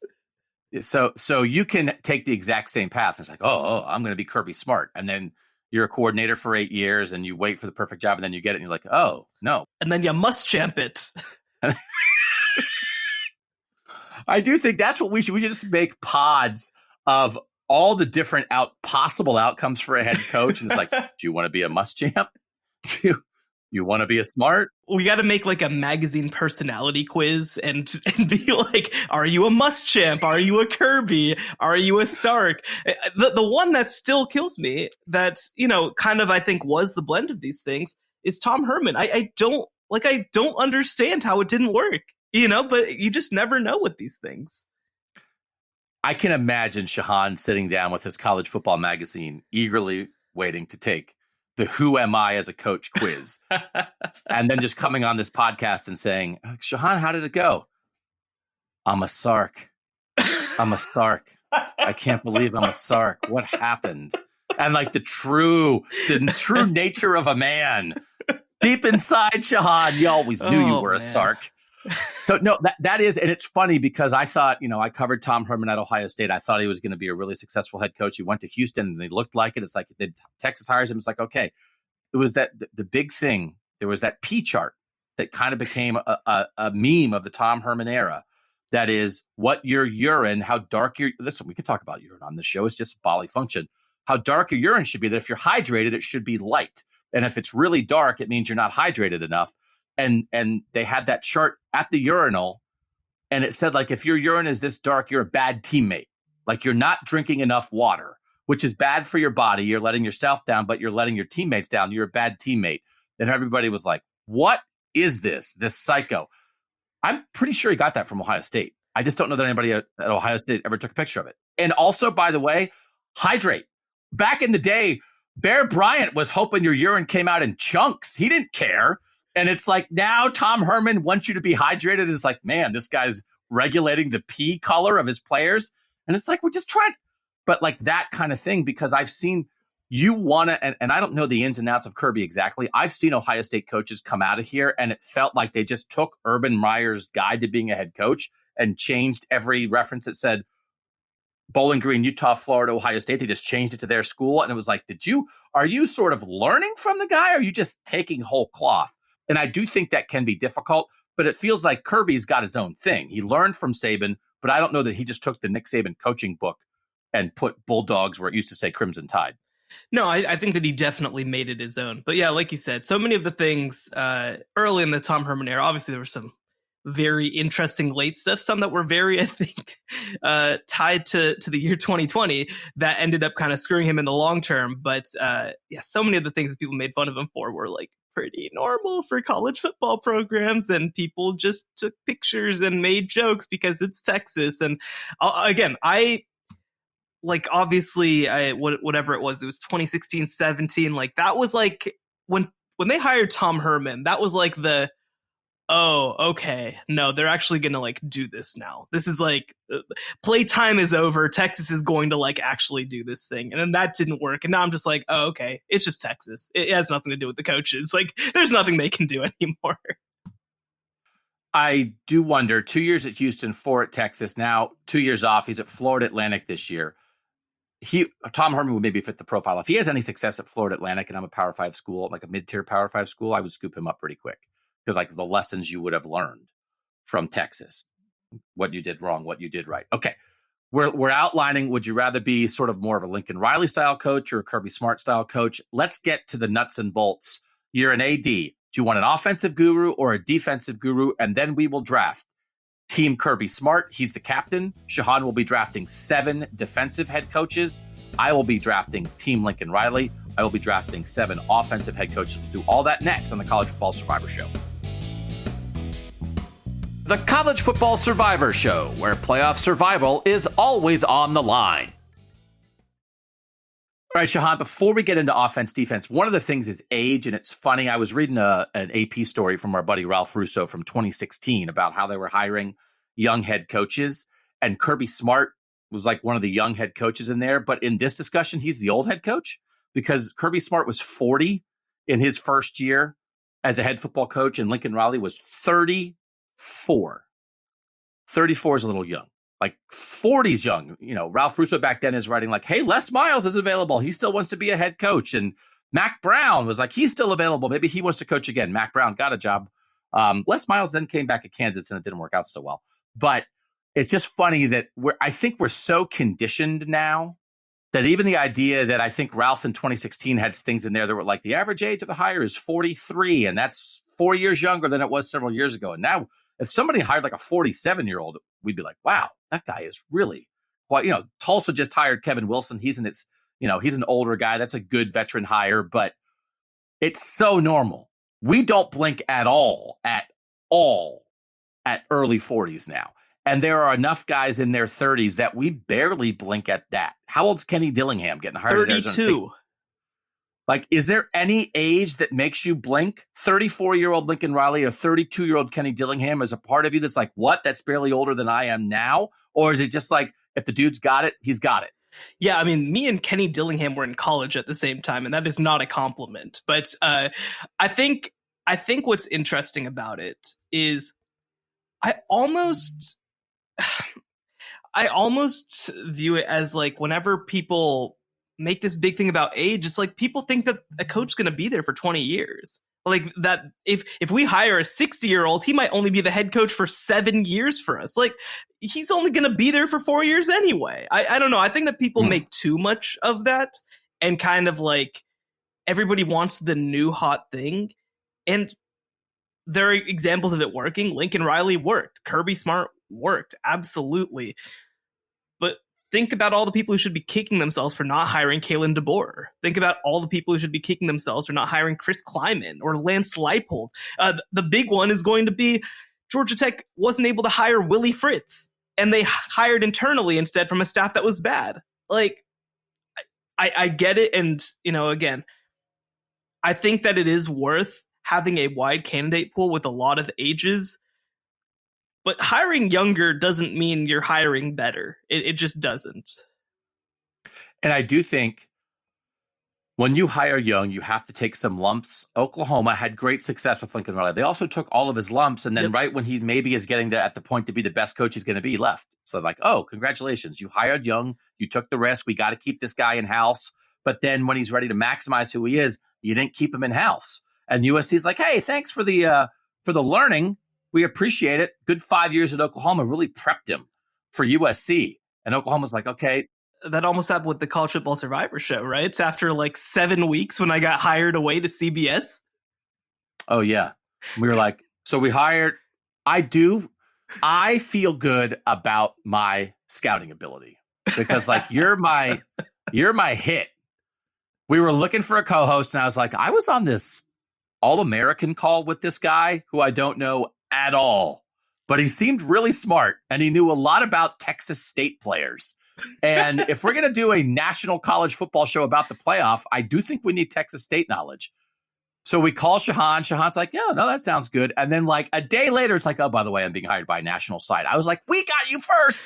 So you can take the exact same path. It's like, I'm going to be Kirby Smart. And then you're a coordinator for 8 years and you wait for the perfect job and then you get it and you're like, oh, no. And then you must champ it. I do think that's what we should just make pods of all the different possible outcomes for a head coach. And it's like, do you want to be a must champ? Do you want to be a Smart? We got to make a magazine personality quiz and be like, are you a must champ? Are you a Kirby? Are you a Sark? The one that still kills me that, kind of I think was the blend of these things is Tom Herman. I don't understand how it didn't work, but you just never know with these things. I can imagine Shehan sitting down with his college football magazine, eagerly waiting to take the Who Am I as a Coach quiz. And then just coming on this podcast and saying, Shehan, how did it go? I'm a Sark. I can't believe I'm a Sark. What happened? And the true nature of a man. Deep inside, Shehan, you always knew you were a Sark. So no, that is, and it's funny because I thought, I covered Tom Herman at Ohio State. I thought he was going to be a really successful head coach. He went to Houston and they looked like it. It's like Texas hires him. It's like, okay, it was the big thing. There was that P chart that kind of became a meme of the Tom Herman era. That is what your urine, how dark your, listen, we could talk about urine on this show. It's just bodily function. How dark your urine should be, that if you're hydrated, it should be light. And if it's really dark, it means you're not hydrated enough. And they had that chart at the urinal, and it said, if your urine is this dark, you're a bad teammate. You're not drinking enough water, which is bad for your body. You're letting yourself down, but you're letting your teammates down. You're a bad teammate. And everybody was like, what is this psycho? I'm pretty sure he got that from Ohio State. I just don't know that anybody at Ohio State ever took a picture of it. And also, by the way, hydrate. Back in the day, Bear Bryant was hoping your urine came out in chunks. He didn't care. And it's like, now Tom Herman wants you to be hydrated. It's like, man, this guy's regulating the pee color of his players. And it's like, we're just trying. But like that kind of thing, because I've seen you want to, and I don't know the ins and outs of Kirby exactly. I've seen Ohio State coaches come out of here and it felt like they just took Urban Meyer's guide to being a head coach and changed every reference that said Bowling Green, Utah, Florida, Ohio State. They just changed it to their school. And it was like, are you sort of learning from the guy? Or are you just taking whole cloth? And I do think that can be difficult, but it feels like Kirby's got his own thing. He learned from Saban, but I don't know that he just took the Nick Saban coaching book and put Bulldogs where it used to say Crimson Tide. No, I think that he definitely made it his own. But yeah, like you said, so many of the things early in the Tom Herman era, obviously there were some very interesting late stuff, some that were very, I think, tied to the year 2020 that ended up kind of screwing him in the long term. But yeah, so many of the things that people made fun of him for were like pretty normal for college football programs, and people just took pictures and made jokes because it's Texas. And again, like, obviously, whatever it was 2016, 17, like that was like when they hired Tom Herman, that was like oh, okay, no, they're actually going to like do this now. This is like playtime is over. Texas is going to like actually do this thing. And then that didn't work. And now I'm just like, oh, okay, it's just Texas. It has nothing to do with the coaches. Like there's nothing they can do anymore. I do wonder, 2 years at Houston, 4 at Texas, now 2 years off. He's at Florida Atlantic this year. Tom Herman would maybe fit the profile. If he has any success at Florida Atlantic and I'm a Power 5 school, like a mid-tier Power 5 school, I would scoop him up pretty quick. Because like the lessons you would have learned from Texas, what you did wrong, what you did right. Okay, we're outlining, would you rather be sort of more of a Lincoln Riley style coach or a Kirby Smart style coach? Let's get to the nuts and bolts. You're an AD. Do you want an offensive guru or a defensive guru? And then we will draft Team Kirby Smart. He's the captain. Shehan will be drafting 7 defensive head coaches. I will be drafting Team Lincoln Riley. I will be drafting 7 offensive head coaches. We'll do all that next on the College Football Survivor Show. The College Football Survivor Show, where playoff survival is always on the line. All right, Shehan, before we get into offense, defense, one of the things is age, and it's funny. I was reading an AP story from our buddy Ralph Russo from 2016 about how they were hiring young head coaches, and Kirby Smart was like one of the young head coaches in there. But in this discussion, he's the old head coach because Kirby Smart was 40 in his first year as a head football coach, and Lincoln Riley was 34. 34 is a little young. Like 40's young. You know, Ralph Russo back then is writing like, hey, Les Miles is available. He still wants to be a head coach. And Mac Brown was like, he's still available. Maybe he wants to coach again. Mac Brown got a job. Les Miles then came back at Kansas and it didn't work out so well. But it's just funny that I think we're so conditioned now that even the idea that I think Ralph in 2016 had things in there that were like the average age of the hire is 43. And that's 4 years younger than it was several years ago. And now if somebody hired like a 47-year-old, we'd be like, wow, that guy is really quite, Tulsa just hired Kevin Wilson. He's an older guy. That's a good veteran hire, but it's so normal. We don't blink at all at early 40s now. And there are enough guys in their 30s that we barely blink at that. How old's Kenny Dillingham getting hired? 32. Like, is there any age that makes you blink? 34-year-old Lincoln Riley or 32-year-old Kenny Dillingham is a part of you that's like, what? That's barely older than I am now? Or is it just like, if the dude's got it, he's got it? Yeah, I mean, me and Kenny Dillingham were in college at the same time, and that is not a compliment. But I think what's interesting about it is I almost view it as like whenever people make this big thing about age, it's like people think that a coach is going to be there for 20 years. Like that if we hire a 60-year-old, he might only be the head coach for 7 years for us. Like he's only going to be there for 4 years anyway. I don't know. I think that people make too much of that and kind of like everybody wants the new hot thing. And there are examples of it working. Lincoln Riley worked. Kirby Smart worked. Absolutely. But think about all the people who should be kicking themselves for not hiring Kalen DeBoer. Think about all the people who should be kicking themselves for not hiring Chris Kleiman or Lance Leipold. The big one is going to be Georgia Tech wasn't able to hire Willie Fritz, and they hired internally instead from a staff that was bad. Like, I get it. And, again, I think that it is worth having a wide candidate pool with a lot of ages. But hiring younger doesn't mean you're hiring better. It just doesn't. And I do think when you hire young, you have to take some lumps. Oklahoma had great success with Lincoln Riley. They also took all of his lumps, and then right when he maybe is getting at the point to be the best coach he's going to be, he left. So like, oh, congratulations. You hired young. You took the risk. We got to keep this guy in-house. But then when he's ready to maximize who he is, you didn't keep him in-house. And USC's like, hey, thanks for the learning. We appreciate it. Good 5 years at Oklahoma really prepped him for USC. And Oklahoma's like, okay. That almost happened with the College Football Survivor show, right? It's after like 7 weeks when I got hired away to CBS. Oh, yeah. We were like, so we hired. I feel good about my scouting ability because like you're my hit. We were looking for a co-host and I was like, I was on this All-American call with this guy who I don't know at all, but he seemed really smart and he knew a lot about Texas State players. And if we're going to do a national college football show about the playoff, I do think we need Texas State knowledge. So we call Shehan. Shehan's like, yeah, no, that sounds good. And then like a day later, it's like, oh, by the way, I'm being hired by a national site. I was like, we got you first.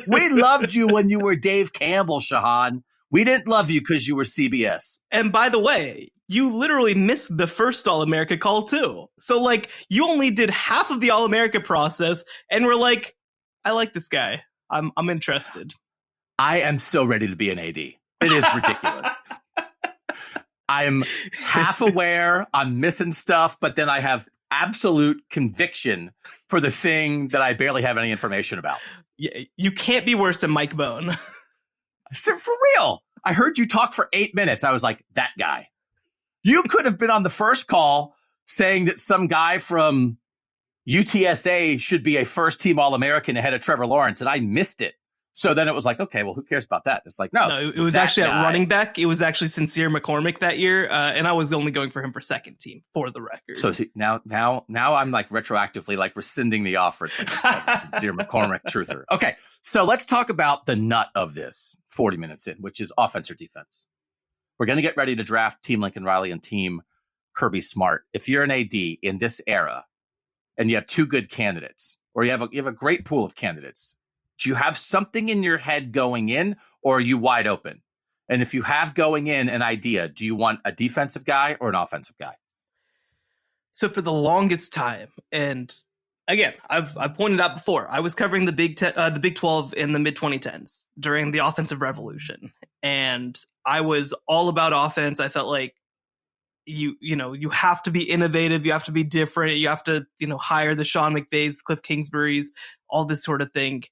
we loved you when you were Dave Campbell, Shehan. We didn't love you because you were CBS. And by the way, you literally missed the first All-America call too. So like you only did half of the All-America process and we're like, I like this guy. I'm interested. I am so ready to be an AD. It is ridiculous. I'm half aware I'm missing stuff, but then I have absolute conviction for the thing that I barely have any information about. Yeah, you can't be worse than Mike Bone. So for real, I heard you talk for 8 minutes. I was like, that guy. You could have been on the first call saying that some guy from UTSA should be a first-team All-American ahead of Trevor Lawrence, and I missed it. So then it was like, okay, well, who cares about that? It's like, no, it was actually at running back. It was actually Sincere McCormick that year, and I was only going for him for second team, for the record. So see, now I'm like retroactively like rescinding the offer. It's like a Sincere McCormick truther. Okay, so let's talk about the nut of this 40 minutes in, which is offense or defense. We're going to get ready to draft Team Lincoln Riley and Team Kirby Smart. If you're an AD in this era and you have two good candidates, or you have a great pool of candidates, do you have something in your head going in, or are you wide open? And if you have going in an idea, do you want a defensive guy or an offensive guy? So for the longest time, and again, I've pointed out before, I was covering the Big 12 in the mid-2010s during the offensive revolution, and I was all about offense. I felt like you have to be innovative, you have to be different, you have to hire the Sean McVays, the Cliff Kingsburys, all this sort of thing.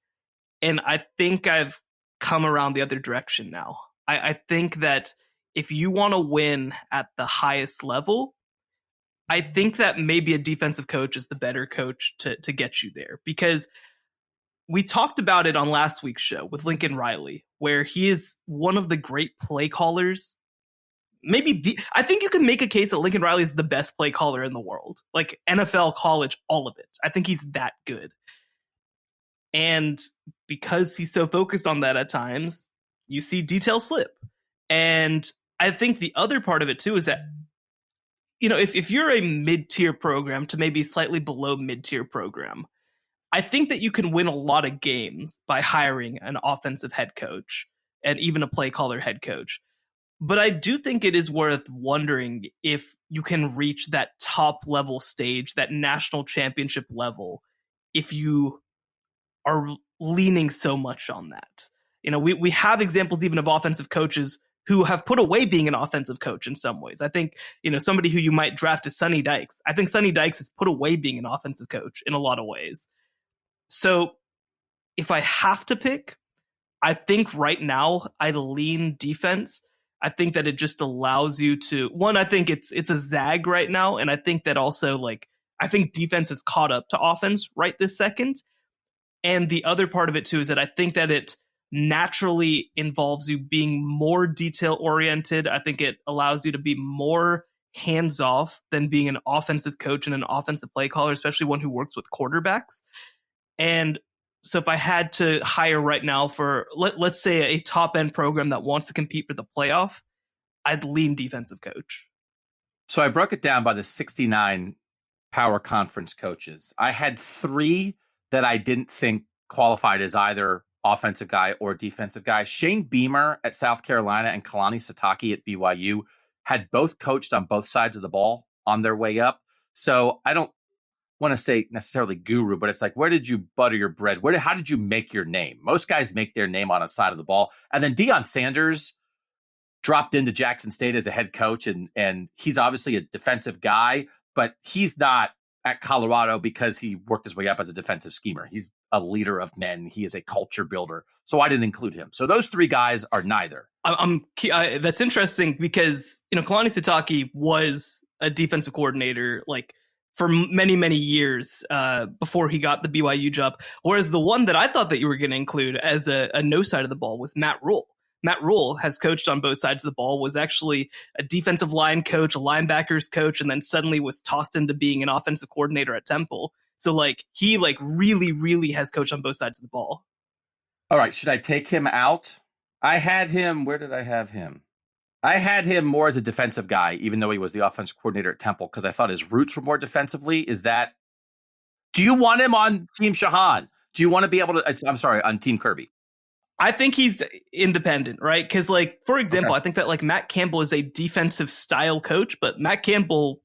And I think I've come around the other direction now. I think that if you want to win at the highest level, I think that maybe a defensive coach is the better coach to get you there. Because we talked about it on last week's show with Lincoln Riley, where he is one of the great play callers. I think you can make a case that Lincoln Riley is the best play caller in the world. Like NFL, college, all of it. I think he's that good. And because he's so focused on that at times, you see detail slip. And I think the other part of it too is that, if you're a mid-tier program to maybe slightly below mid-tier program, I think that you can win a lot of games by hiring an offensive head coach and even a play caller head coach. But I do think it is worth wondering if you can reach that top level stage, that national championship level, if you are leaning so much on that. We have examples even of offensive coaches who have put away being an offensive coach in some ways. I think, somebody who you might draft is Sonny Dykes. I think Sonny Dykes has put away being an offensive coach in a lot of ways. So if I have to pick, I think right now I'd lean defense. I think that it just allows you to, one, I think it's a zag right now. And I think that also I think defense is caught up to offense right this second. And the other part of it too is that I think that it naturally involves you being more detail oriented. I think it allows you to be more hands off than being an offensive coach and an offensive play caller, especially one who works with quarterbacks. And so if I had to hire right now for, let's say, a top end program that wants to compete for the playoff, I'd lean defensive coach. So I broke it down by the 69 power conference coaches. I had 3 that I didn't think qualified as either offensive guy or defensive guy. Shane Beamer at South Carolina and Kalani Sitake at BYU had both coached on both sides of the ball on their way up. So I don't want to say necessarily guru, but it's like, where did you butter your bread? How did you make your name? Most guys make their name on a side of the ball. And then Deion Sanders dropped into Jackson State as a head coach, and he's obviously a defensive guy, but he's not at Colorado because he worked his way up as a defensive schemer. He's a leader of men. He is a culture builder. So I didn't include him. So those 3 guys are neither. That's interesting because, Kalani Sitake was a defensive coordinator, like, for many, many years before he got the BYU job. Whereas the one that I thought that you were going to include as a no side of the ball was Matt Rule. Matt Rule has coached on both sides of the ball, was actually a defensive line coach, a linebackers coach, and then suddenly was tossed into being an offensive coordinator at Temple. So he really, really has coached on both sides of the ball. All right. Should I take him out? I had him. Where did I have him? I had him more as a defensive guy, even though he was the offensive coordinator at Temple, because I thought his roots were more defensively. Do you want him on Team Shehan? Do you want to be able to, I'm sorry, on Team Kirby? I think he's independent, right? Because, for example, I think that, Matt Campbell is a defensive style coach, but Matt Campbell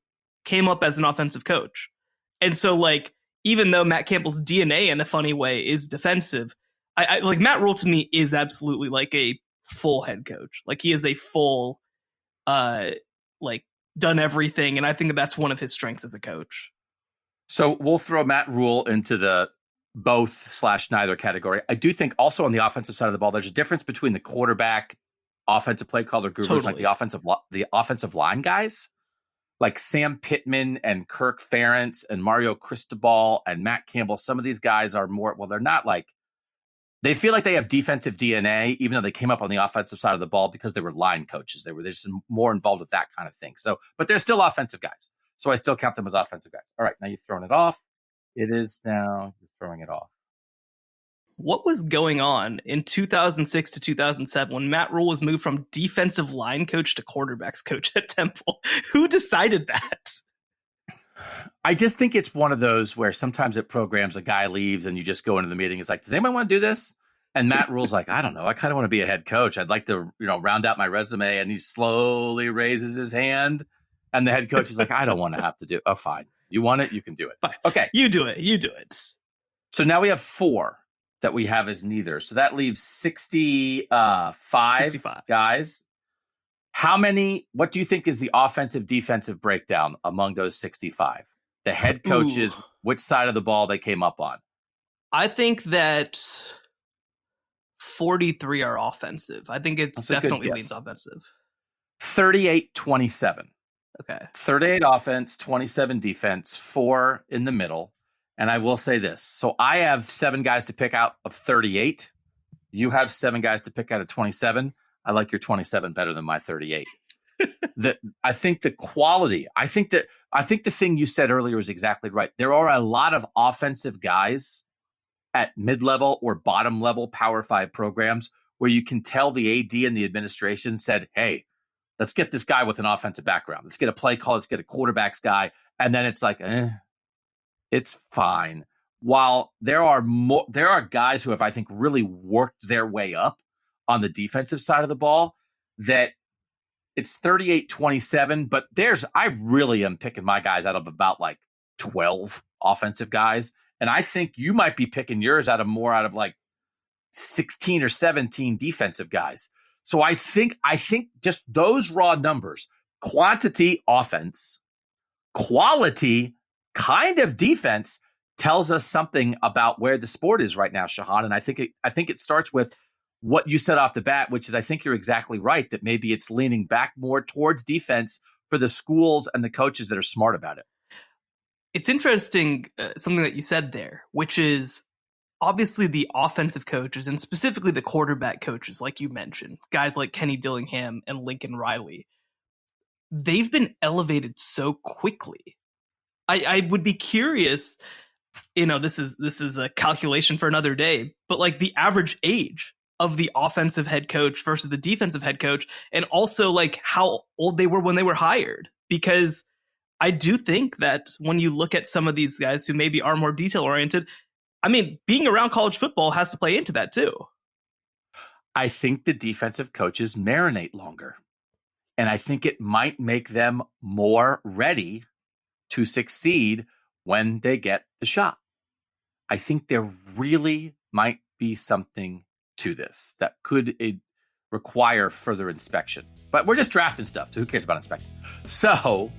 came up as an offensive coach. And so, even though Matt Campbell's DNA in a funny way is defensive, I Matt Rule to me is absolutely a full head coach. He is a full, done everything. And I think that's one of his strengths as a coach. So we'll throw Matt Rule into the both/neither category. I do think also on the offensive side of the ball, there's a difference between the quarterback, offensive play caller gurus, totally. the offensive line guys, like Sam Pittman and Kirk Ferentz and Mario Cristobal and Matt Campbell. Some of these guys are more, they're not they feel like they have defensive DNA, even though they came up on the offensive side of the ball because they were line coaches. They're just more involved with that kind of thing. So, but they're still offensive guys. So I still count them as offensive guys. All right, now you've thrown it off. It is now you're throwing it off. What was going on in 2006 to 2007 when Matt Rule was moved from defensive line coach to quarterbacks coach at Temple? Who decided that? I just think it's one of those where sometimes at programs a guy leaves and you just go into the meeting. It's like, does anybody want to do this? And Matt Rule's like, I don't know. I kind of want to be a head coach. I'd like to, round out my resume. And he slowly raises his hand. And the head coach is like, I don't want to have to do it. Oh, fine. You want it? You can do it. Fine. Okay. You do it. You do it. So now we have 4 that we have as neither. So that leaves 65 guys. What do you think is the offensive defensive breakdown among those 65? The head coaches, which side of the ball they came up on? I think that 43 are offensive. I think it's definitely leans offensive. 38-27. Okay. 38 offense, 27 defense, 4 in the middle. And I will say this. So I have 7 guys to pick out of 38. You have 7 guys to pick out of 27. I like your 27 better than my 38. I think the quality, I think the thing you said earlier is exactly right. There are a lot of offensive guys at mid-level or bottom-level Power 5 programs where you can tell the AD and the administration said, hey, let's get this guy with an offensive background. Let's get a play call. Let's get a quarterbacks guy. And then it's like, it's fine. While there are guys who have, I think, really worked their way up on the defensive side of the ball that it's 38-27, but I really am picking my guys out of about 12 offensive guys. And I think you might be picking yours out of 16 or 17 defensive guys. So I think just those raw numbers, quantity offense, quality kind of defense tells us something about where the sport is right now, Shehan. And I think it starts with what you said off the bat, which is I think you're exactly right, that maybe it's leaning back more towards defense for the schools and the coaches that are smart about it. It's interesting, something that you said there, which is obviously the offensive coaches and specifically the quarterback coaches, like you mentioned, guys like Kenny Dillingham and Lincoln Riley, they've been elevated so quickly. I would be curious, this is a calculation for another day, but the average age of the offensive head coach versus the defensive head coach, and also how old they were when they were hired. because I do think that when you look at some of these guys who maybe are more detail oriented, I mean, being around college football has to play into that too. I think the defensive coaches marinate longer, and I think it might make them more ready to succeed when they get the shot. I think there really might be something to this that could require further inspection. But we're just drafting stuff, so who cares about inspection? So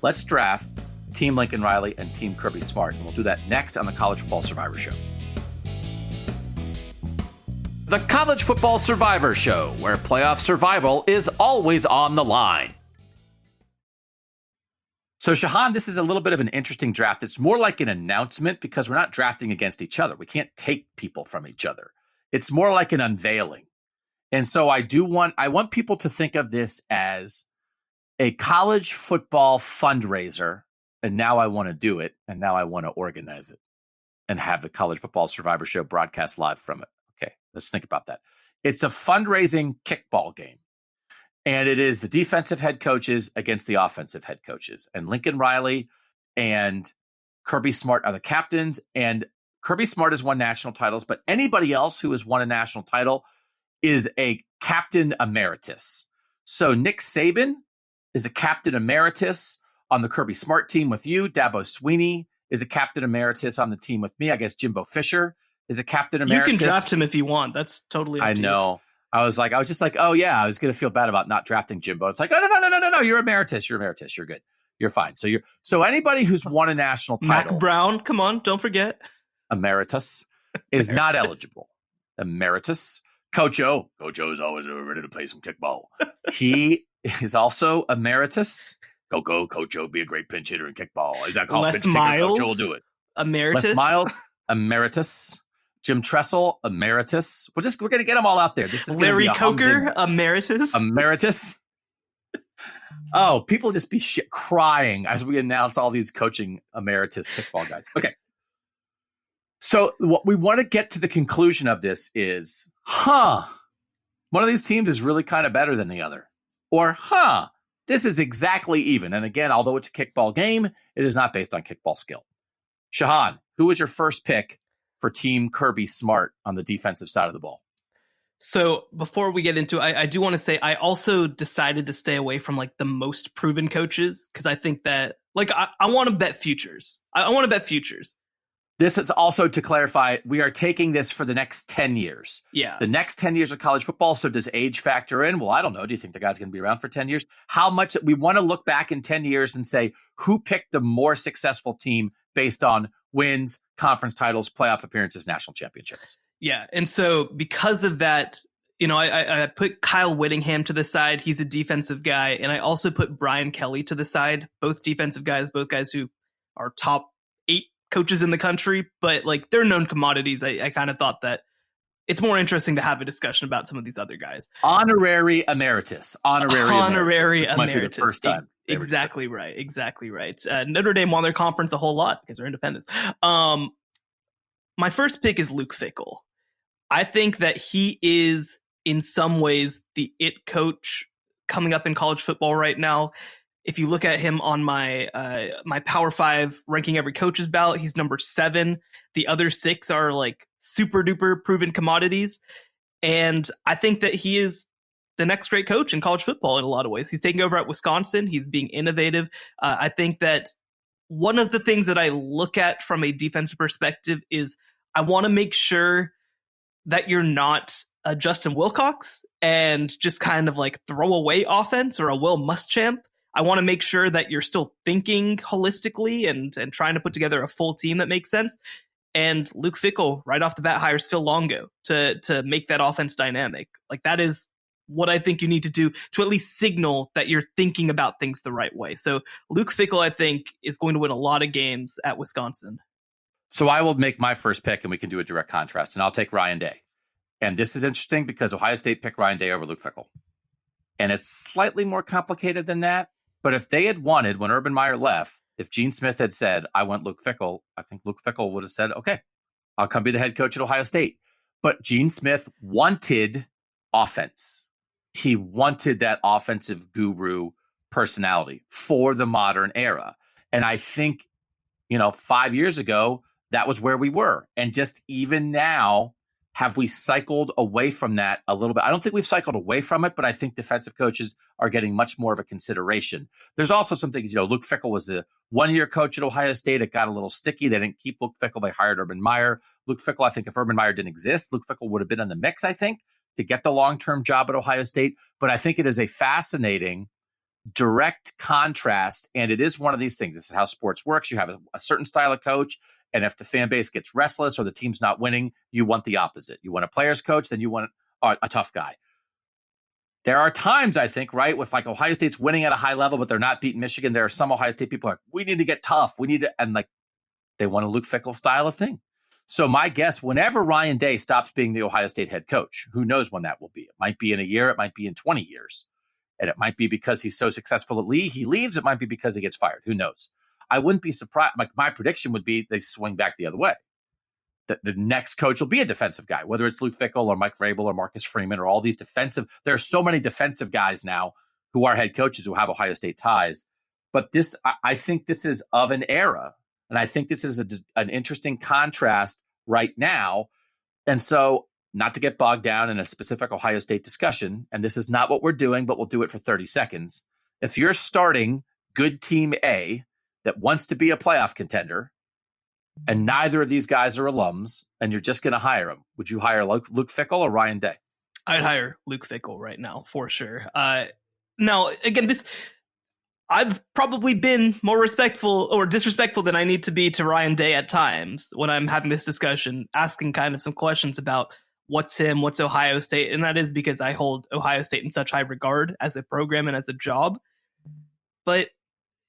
let's draft Team Lincoln Riley and Team Kirby Smart, and we'll do that next on the College Football Survivor Show. The College Football Survivor Show, where playoff survival is always on the line. So, Shehan, this is a little bit of an interesting draft. It's more like an announcement because we're not drafting against each other. We can't take people from each other. It's more like an unveiling. And so I want people to think of this as a college football fundraiser. And now I want to do it. And now I want to organize it and have the College Football Survivor Show broadcast live from it. Okay, let's think about that. It's a fundraising kickball game. And it is the defensive head coaches against the offensive head coaches. And Lincoln Riley and Kirby Smart are the captains. And Kirby Smart has won national titles, but anybody else who has won a national title is a captain emeritus. So Nick Saban is a captain emeritus on the Kirby Smart team with you. Dabo Swinney is a captain emeritus on the team with me. I guess Jimbo Fisher is a captain emeritus. You can draft him if you want. That's totally up to you. I know. I was just like, oh yeah, I was going to feel bad about not drafting Jimbo. It's like, oh, no, you're emeritus. You're emeritus. You're good. You're fine. So anybody who's won a national title. Mac Brown, come on, don't forget. Emeritus is not eligible. Emeritus. Coach O is always ready to play some kickball. He is also emeritus. Go, Coach O, be a great pinch hitter in kickball. Is that called Les pinch Miles, kicker? Coach O will do it. Emeritus. Les Miles, emeritus. Jim Tressel, emeritus. We're going to get them all out there. This is Larry Coker, emeritus. Emeritus. Oh, people just be crying as we announce all these coaching emeritus kickball guys. Okay. So what we want to get to the conclusion of this is, one of these teams is really kind of better than the other. Or, this is exactly even. And again, although it's a kickball game, it is not based on kickball skill. Shehan, who was your first pick for Team Kirby Smart on the defensive side of the ball? So before we get into it, I do want to say I also decided to stay away from like the most proven coaches because I think that like I want to bet futures. I want to bet futures. This is also to clarify, we are taking this for the next 10 years. Yeah. The next 10 years of college football. So does age factor in? Well, I don't know. Do you think the guy's going to be around for 10 years? How much we want to look back in 10 years and say who picked the more successful team based on wins, conference titles, playoff appearances, national championships. Yeah. And so because of that, you know, I put Kyle Whittingham to the side. He's a defensive guy. And I also put Brian Kelly to the side, both defensive guys, both guys who are top 8 coaches in the country, but like they're known commodities. I kind of thought that it's more interesting to have a discussion about some of these other guys. Honorary emeritus. Honorary emeritus. Might be the first time. Exactly right. Exactly right. Notre Dame won their conference a whole lot because they're independents. My first pick is Luke Fickell. I think that he is in some ways the it coach coming up in college football right now. If you look at him on my my Power 5 ranking every coach's ballot, he's number 7. The other 6 are like super duper proven commodities. And I think that he is the next great coach in college football in a lot of ways. He's taking over at Wisconsin. He's being innovative. I think that one of the things that I look at from a defensive perspective is I want to make sure that you're not a Justin Wilcox and just kind of like throw away offense or a Will Muschamp. I want to make sure that you're still thinking holistically and trying to put together a full team that makes sense. And Luke Fickell, right off the bat, hires Phil Longo to make that offense dynamic. Like that is what I think you need to do to at least signal that you're thinking about things the right way. So Luke Fickell, I think, is going to win a lot of games at Wisconsin. So I will make my first pick and we can do a direct contrast, and I'll take Ryan Day. And this is interesting because Ohio State picked Ryan Day over Luke Fickell. And it's slightly more complicated than that. But if they had wanted, when Urban Meyer left, if Gene Smith had said, I want Luke Fickell, I think Luke Fickell would have said, okay, I'll come be the head coach at Ohio State. But Gene Smith wanted offense. He wanted that offensive guru personality for the modern era. And I think, 5 years ago, that was where we were. And just even now, have we cycled away from that a little bit? I don't think we've cycled away from it, but I think defensive coaches are getting much more of a consideration. There's also some things, Luke Fickell was a one-year coach at Ohio State. It got a little sticky. They didn't keep Luke Fickell. They hired Urban Meyer. Luke Fickell, I think if Urban Meyer didn't exist, Luke Fickell would have been in the mix, I think, to get the long-term job at Ohio State. But I think it is a fascinating direct contrast. And it is one of these things. This is how sports works. You have a certain style of coach. And if the fan base gets restless or the team's not winning, you want the opposite. You want a player's coach, then you want a tough guy. There are times, I think, right, with like Ohio State's winning at a high level, but they're not beating Michigan. There are some Ohio State people like, we need to get tough. And like, they want a Luke Fickell style of thing. So my guess, whenever Ryan Day stops being the Ohio State head coach, who knows when that will be? It might be in a year. It might be in 20 years. And it might be because he's so successful at Lee, he leaves. It might be because he gets fired. Who knows? I wouldn't be surprised. Like my prediction would be they swing back the other way. The next coach will be a defensive guy, whether it's Luke Fickell or Mike Vrabel or Marcus Freeman or all these defensive. There are so many defensive guys now who are head coaches who have Ohio State ties. But this, I think this is of an era. And I think this is an interesting contrast right now. And so not to get bogged down in a specific Ohio State discussion, and this is not what we're doing, but we'll do it for 30 seconds. If you're starting good team A that wants to be a playoff contender, and neither of these guys are alums, and you're just going to hire them, would you hire Luke Fickell or Ryan Day? I'd hire Luke Fickell right now, for sure. Now, again, I've probably been more respectful or disrespectful than I need to be to Ryan Day at times when I'm having this discussion, asking kind of some questions about what's him, what's Ohio State, and that is because I hold Ohio State in such high regard as a program and as a job. But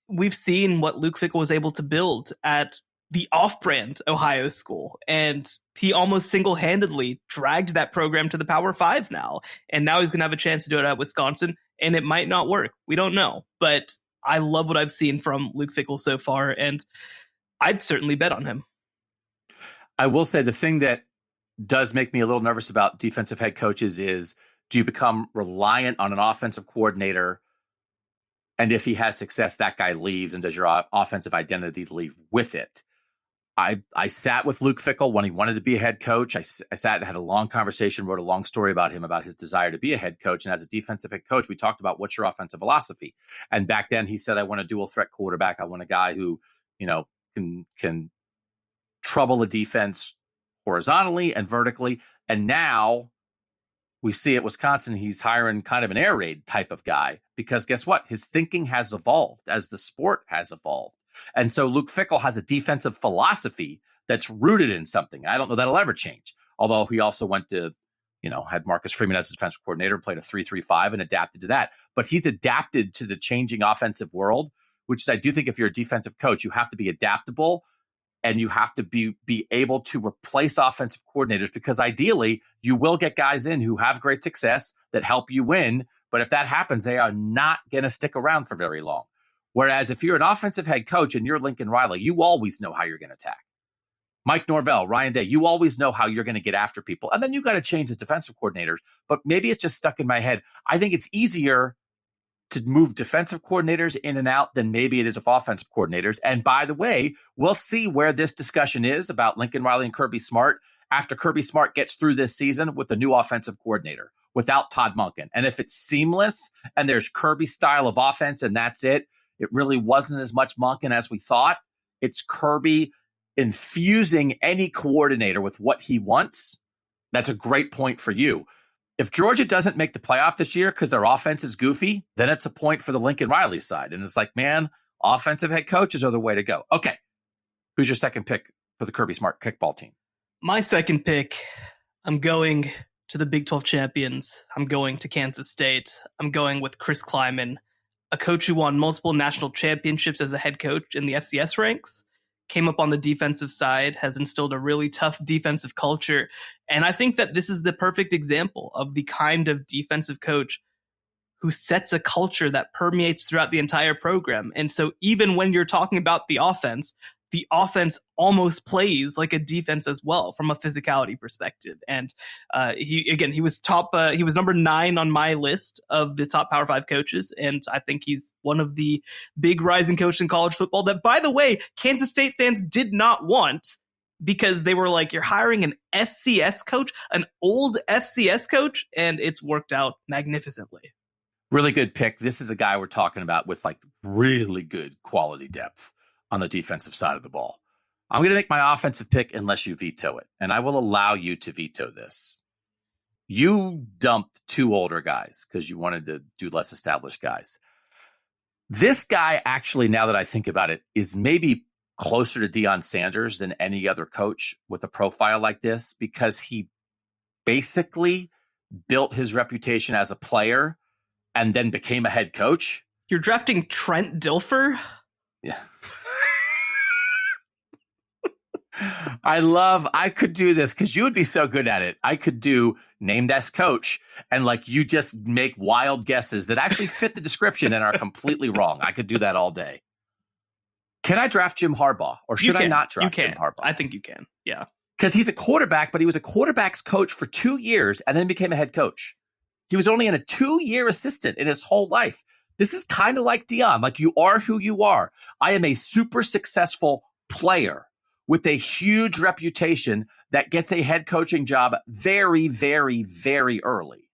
we've seen what Luke Fickell was able to build at the off-brand Ohio school, and he almost single-handedly dragged that program to the Power 5 now, and now he's going to have a chance to do it at Wisconsin, and it might not work. We don't know, but I love what I've seen from Luke Fickell so far, and I'd certainly bet on him. I will say the thing that does make me a little nervous about defensive head coaches is, do you become reliant on an offensive coordinator? And if he has success, that guy leaves, and does your offensive identity leave with it? I sat with Luke Fickell when he wanted to be a head coach. I sat and had a long conversation, wrote a long story about him, about his desire to be a head coach. And as a defensive head coach, we talked about what's your offensive philosophy. And back then he said, I want a dual threat quarterback. I want a guy who, can trouble a defense horizontally and vertically. And now we see at Wisconsin, he's hiring kind of an air raid type of guy, because guess what? His thinking has evolved as the sport has evolved. And so Luke Fickell has a defensive philosophy that's rooted in something. I don't know that'll ever change. Although he also went to, had Marcus Freeman as a defensive coordinator, played a 3-3-5 and adapted to that. But he's adapted to the changing offensive world, which is, I do think if you're a defensive coach, you have to be adaptable and you have to be able to replace offensive coordinators, because ideally you will get guys in who have great success that help you win. But if that happens, they are not going to stick around for very long. Whereas if you're an offensive head coach and you're Lincoln Riley, you always know how you're going to attack. Mike Norvell, Ryan Day, you always know how you're going to get after people. And then you got to change the defensive coordinators. But maybe it's just stuck in my head. I think it's easier to move defensive coordinators in and out than maybe it is of offensive coordinators. And by the way, we'll see where this discussion is about Lincoln Riley and Kirby Smart after Kirby Smart gets through this season with the new offensive coordinator without Todd Monken. And if it's seamless and there's Kirby style of offense and that's it, it really wasn't as much Monken as we thought. It's Kirby infusing any coordinator with what he wants. That's a great point for you. If Georgia doesn't make the playoff this year because their offense is goofy, then it's a point for the Lincoln Riley side. And it's like, man, offensive head coaches are the way to go. Okay. Who's your second pick for the Kirby Smart kickball team? My second pick, I'm going to the Big 12 champions. I'm going to Kansas State. I'm going with Chris Kleiman, a coach who won multiple national championships as a head coach in the FCS ranks, came up on the defensive side, has instilled a really tough defensive culture. And I think that this is the perfect example of the kind of defensive coach who sets a culture that permeates throughout the entire program. And so even when you're talking about the offense, the offense almost plays like a defense as well from a physicality perspective. And he was he was number 9 on my list of the top Power 5 coaches. And I think he's one of the big rising coaches in college football that, by the way, Kansas State fans did not want, because they were like, you're hiring an FCS coach, an old FCS coach, and it's worked out magnificently. Really good pick. This is a guy we're talking about with like really good quality depth on the defensive side of the ball. I'm going to make my offensive pick unless you veto it, and I will allow you to veto this. You dumped 2 older guys because you wanted to do less established guys. This guy actually, now that I think about it, is maybe closer to Deion Sanders than any other coach with a profile like this, because he basically built his reputation as a player and then became a head coach. You're drafting Trent Dilfer? Yeah. I could do this because you would be so good at it. I could do name that coach, and like you just make wild guesses that actually fit the description and are completely wrong. I could do that all day. Can I draft Jim Harbaugh, or should I not draft Jim Harbaugh? I think you can. Yeah. Because he's a quarterback, but he was a quarterback's coach for 2 years and then became a head coach. He was only a 2-year assistant in his whole life. This is kind of like Deion. Like, you are who you are. I am a super successful player with a huge reputation that gets a head coaching job very, very, very early.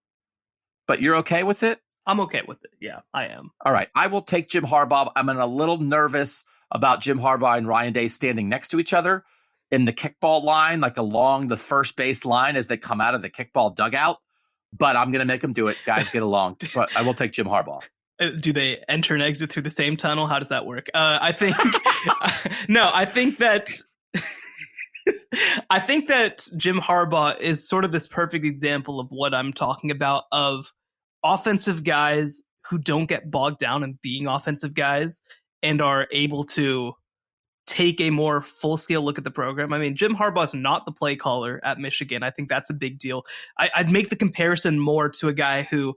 But you're okay with it? I'm okay with it. Yeah, I am. All right. I will take Jim Harbaugh. I'm a little nervous about Jim Harbaugh and Ryan Day standing next to each other in the kickball line, like along the first base line as they come out of the kickball dugout. But I'm going to make them do it. Guys, get along. So I will take Jim Harbaugh. Do they enter and exit through the same tunnel? How does that work? I think no. I think that I think that Jim Harbaugh is sort of this perfect example of what I'm talking about, of offensive guys who don't get bogged down in being offensive guys and are able to take a more full-scale look at the program. I mean, Jim Harbaugh's not the play caller at Michigan. I think that's a big deal. I'd make the comparison more to a guy who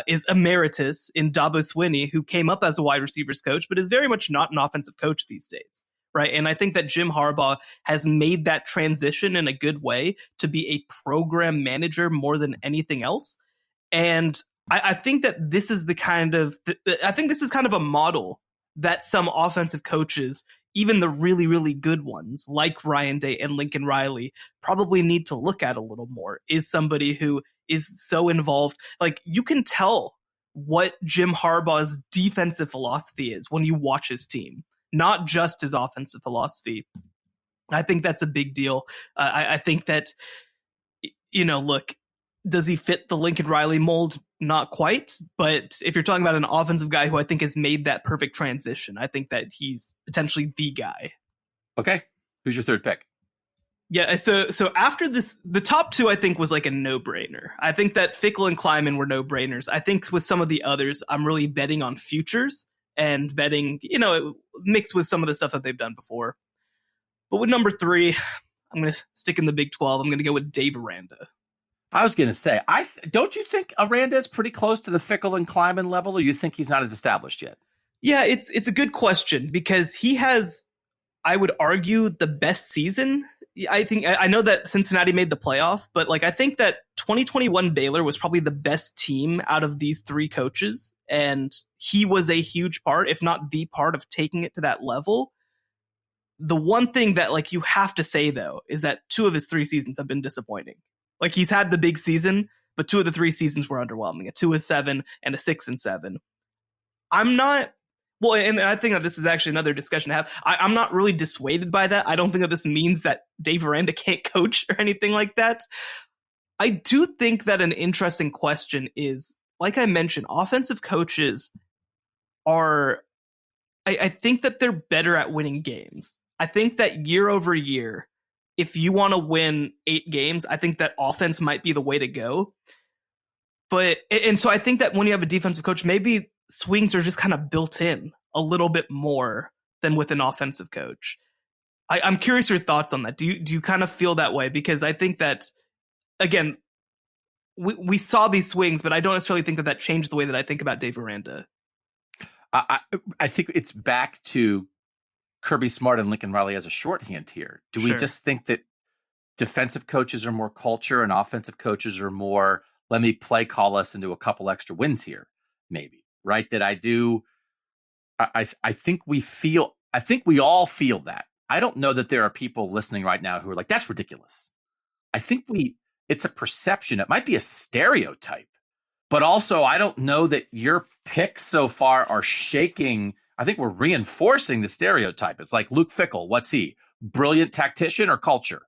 is emeritus in Dabo Swinney, who came up as a wide receivers coach, but is very much not an offensive coach these days, right? And I think that Jim Harbaugh has made that transition in a good way to be a program manager more than anything else. And I think that this is the kind of a model that some offensive coaches, even the really, really good ones like Ryan Day and Lincoln Riley, probably need to look at a little more, is somebody who is so involved. Like, you can tell what Jim Harbaugh's defensive philosophy is when you watch his team, not just his offensive philosophy. I think that's a big deal. I think that, look, does he fit the Lincoln Riley mold? Not quite. But if you're talking about an offensive guy who I think has made that perfect transition, I think that he's potentially the guy. Okay. Who's your third pick? Yeah. So after this, the top 2, I think, was like a no-brainer. I think that Fickle and Kleiman were no-brainers. I think with some of the others, I'm really betting on futures and betting, mixed with some of the stuff that they've done before. But with number 3, I'm going to stick in the Big 12. I'm going to go with Dave Aranda. I was going to say, don't you think Aranda is pretty close to the Fickle and Kleiman level, or you think he's not as established yet? Yeah, it's a good question, because he has, I would argue, the best season. I know that Cincinnati made the playoff, but I think that 2021 Baylor was probably the best team out of these 3 coaches, and he was a huge part, if not the part, of taking it to that level. The one thing that you have to say, though, is that 2 of his 3 seasons have been disappointing. He's had the big season, but 2 of the 3 seasons were underwhelming, a 2-7 and a 6-7. I'm not, well, and I think that this is actually another discussion to have. I'm not really dissuaded by that. I don't think that this means that Dave Aranda can't coach or anything like that. I do think that an interesting question is, like I mentioned, offensive coaches are, I think that they're better at winning games. I think that year over year, if you want to win 8 games, I think that offense might be the way to go. And so I think that when you have a defensive coach, maybe swings are just kind of built in a little bit more than with an offensive coach. I'm curious your thoughts on that. Do you kind of feel that way? Because I think that, again, we saw these swings, but I don't necessarily think that changed the way that I think about Dave Aranda. I think it's back to Kirby Smart and Lincoln Riley as a shorthand here. Do we just think that defensive coaches are more culture and offensive coaches are more, let me play call us into a couple extra wins here, maybe, right? That I think we all feel that. I don't know that there are people listening right now who are like, that's ridiculous. I think it's a perception. It might be a stereotype, but also I don't know that your picks so far are shaking. I think we're reinforcing the stereotype. It's like Luke Fickell. What's he? Brilliant tactician or culture?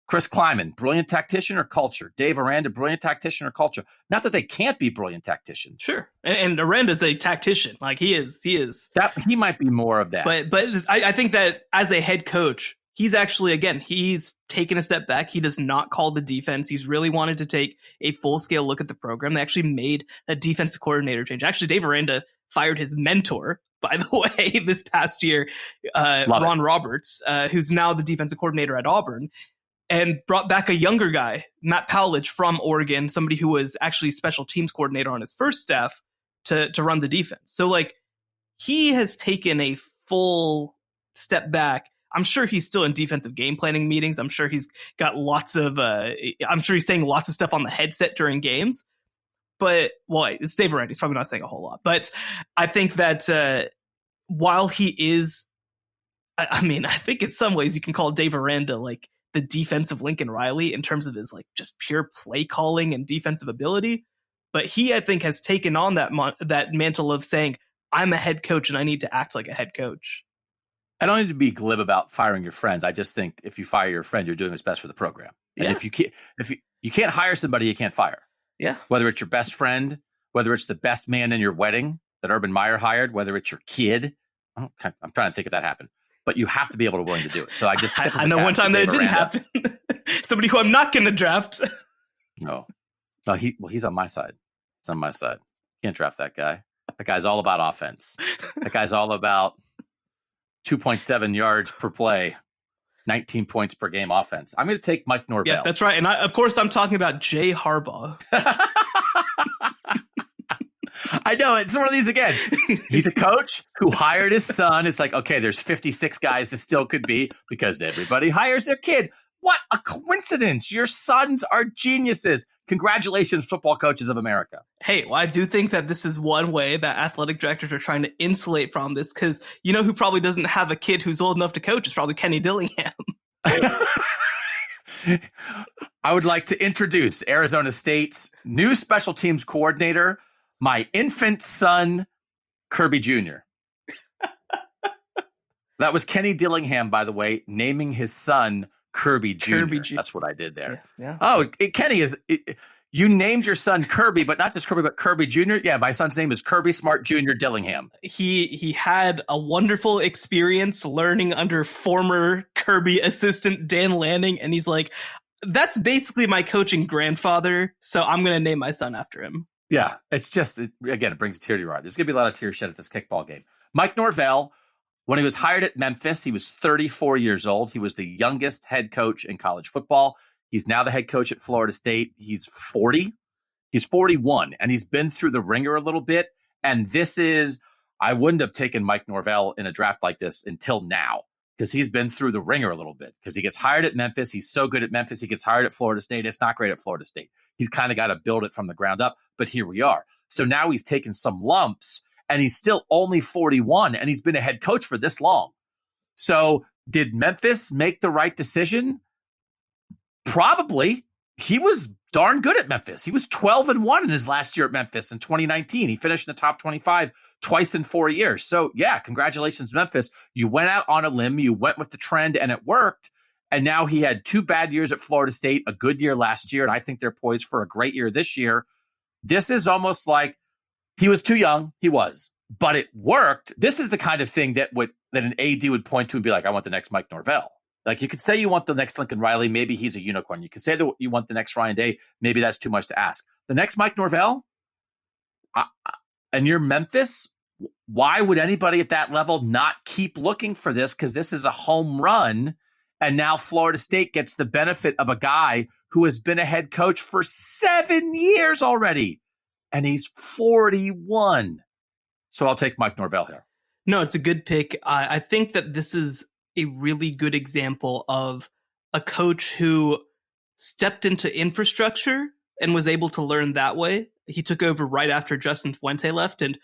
Chris Kleiman, brilliant tactician or culture? Dave Aranda, brilliant tactician or culture? Not that they can't be brilliant tacticians. Sure. And Aranda's a tactician. Like he is. That he might be more of that. But I think that as a head coach, he's actually, again, he's taken a step back. He does not call the defense. He's really wanted to take a full-scale look at the program. They actually made that defensive coordinator change. Actually, Dave Aranda fired his mentor, by the way, this past year, Ron Roberts, who's now the defensive coordinator at Auburn, and brought back a younger guy, Matt Powledge from Oregon, somebody who was actually special teams coordinator on his first staff to run the defense. So, like, he has taken a full step back. I'm sure he's still in defensive game planning meetings. I'm sure he's got lots of, I'm sure he's saying lots of stuff on the headset during games. But, well, it's Dave Aranda. He's probably not saying a whole lot. But I think that while he is, I mean, I think in some ways you can call Dave Aranda like the defensive Lincoln Riley in terms of his like just pure play calling and defensive ability. But he, I think, has taken on that mantle of saying, I'm a head coach and I need to act like a head coach. I don't need to be glib about firing your friends. I just think if you fire your friend, you're doing what's best for the program. And if you can't hire somebody, you can't fire. Yeah. Whether it's your best friend, whether it's the best man in your wedding that Urban Meyer hired, whether it's your kid. I'm trying to think if that happened. But you have to be able to willing to do it. So I just I know one time that it didn't happen. Somebody who I'm not going to draft. No, he's on my side. He's on my side. Can't draft that guy. That guy's all about offense. That guy's all about 2.7 yards per play, 19 points per game offense. I'm going to take Mike Norvell. Yeah, that's right. And of course, I'm talking about Jay Harbaugh. I know. It's one of these again. He's a coach who hired his son. It's like, okay, there's 56 guys that still could be because everybody hires their kid. What a coincidence. Your sons are geniuses. Congratulations, football coaches of America. Hey, well, I do think that this is one way that athletic directors are trying to insulate from this because you know who probably doesn't have a kid who's old enough to coach is probably Kenny Dillingham. I would like to introduce Arizona State's new special teams coordinator, my infant son, Kirby Jr. That was Kenny Dillingham, by the way, naming his son Kirby Jr. That's what I did there. Yeah. Oh, Kenny you named your son Kirby, but not just Kirby, but Kirby Jr. Yeah, my son's name is Kirby Smart Jr. Dillingham. He had a wonderful experience learning under former Kirby assistant Dan Lanning, and he's like, that's basically my coaching grandfather, so I'm going to name my son after him. Yeah, it's just, again, it brings a tear to your eye. There's going to be a lot of tears shed at this kickball game. Mike Norvell, when he was hired at Memphis, he was 34 years old. He was the youngest head coach in college football. He's now the head coach at Florida State. He's 40. He's 41, and he's been through the ringer a little bit. And I wouldn't have taken Mike Norvell in a draft like this until now because he's been through the ringer a little bit because he gets hired at Memphis. He's so good at Memphis. He gets hired at Florida State. It's not great at Florida State. He's kind of got to build it from the ground up, but here we are. So now he's taken some lumps, and he's still only 41, and he's been a head coach for this long. So did Memphis make the right decision? Probably. He was darn good at Memphis. He was 12-1 in his last year at Memphis in 2019. He finished in the top 25 twice in 4 years. So yeah, congratulations, Memphis. You went out on a limb. You went with the trend, and it worked. And now he had 2 bad years at Florida State, a good year last year, and I think they're poised for a great year this year. This is almost like he was too young. He was, but it worked. This is the kind of thing that an AD would point to and be like, I want the next Mike Norvell. Like you could say you want the next Lincoln Riley. Maybe he's a unicorn. You could say that you want the next Ryan Day. Maybe that's too much to ask. The next Mike Norvell, and you're Memphis, why would anybody at that level not keep looking for this? Because this is a home run. And now Florida State gets the benefit of a guy who has been a head coach for 7 years already. And he's 41. So I'll take Mike Norvell here. No, it's a good pick. I think that this is a really good example of a coach who stepped into infrastructure and was able to learn that way. He took over right after Justin Fuente left, and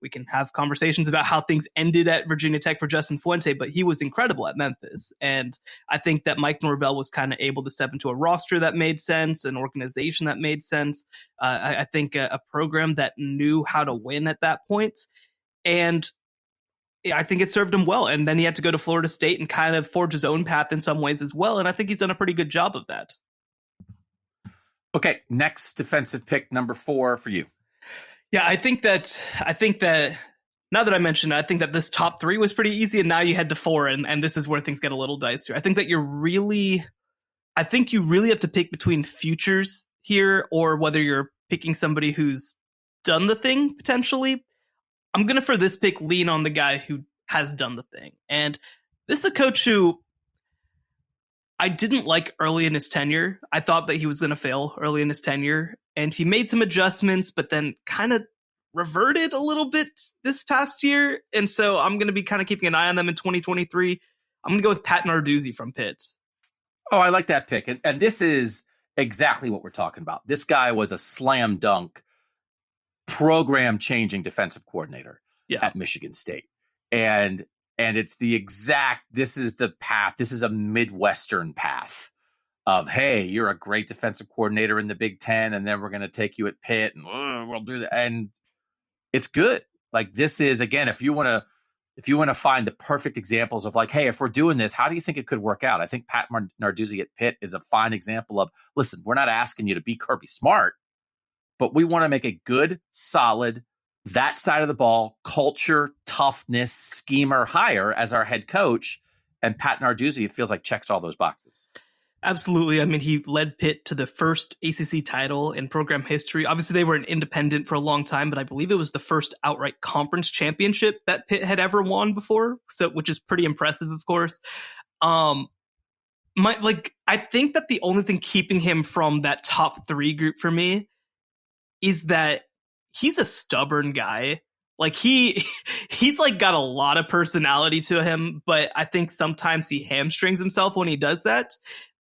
we can have conversations about how things ended at Virginia Tech for Justin Fuente, but he was incredible at Memphis. And I think that Mike Norvell was kind of able to step into a roster that made sense, an organization that made sense. I think a program that knew how to win at that point. And I think it served him well. And then he had to go to Florida State and kind of forge his own path in some ways as well. And I think he's done a pretty good job of that. Okay, next defensive pick, number 4 for you. Yeah, I think that now that I mentioned it, I think that this top 3 was pretty easy, and now you head to 4, and this is where things get a little dicier. I think that you really have to pick between futures here, or whether you're picking somebody who's done the thing potentially. I'm gonna, for this pick, lean on the guy who has done the thing, and this is a coach who I didn't like early in his tenure. I thought that he was going to fail early in his tenure, and he made some adjustments, but then kind of reverted a little bit this past year. And so I'm going to be kind of keeping an eye on them in 2023. I'm going to go with Pat Narduzzi from Pitt. Oh, I like that pick. And this is exactly what we're talking about. This guy was a slam dunk program changing defensive coordinator at Michigan State. And it's this is the path. This is a Midwestern path of, hey, you're a great defensive coordinator in the Big Ten, and then we're going to take you at Pitt, and we'll do that. And it's good. Like, this is, again, if you want to find the perfect examples of, like, hey, if we're doing this, how do you think it could work out? I think Pat Narduzzi at Pitt is a fine example of, listen, we're not asking you to be Kirby Smart, but we want to make a good, solid, that side of the ball, culture, toughness, schemer hire as our head coach. And Pat Narduzzi, it feels like, checks all those boxes. Absolutely. I mean, he led Pitt to the first ACC title in program history. Obviously, they were an independent for a long time, but I believe it was the first outright conference championship that Pitt had ever won before. So, which is pretty impressive, of course. I think that the only thing keeping him from that top 3 group for me is that he's a stubborn guy. Like, he's like got a lot of personality to him, but I think sometimes he hamstrings himself when he does that.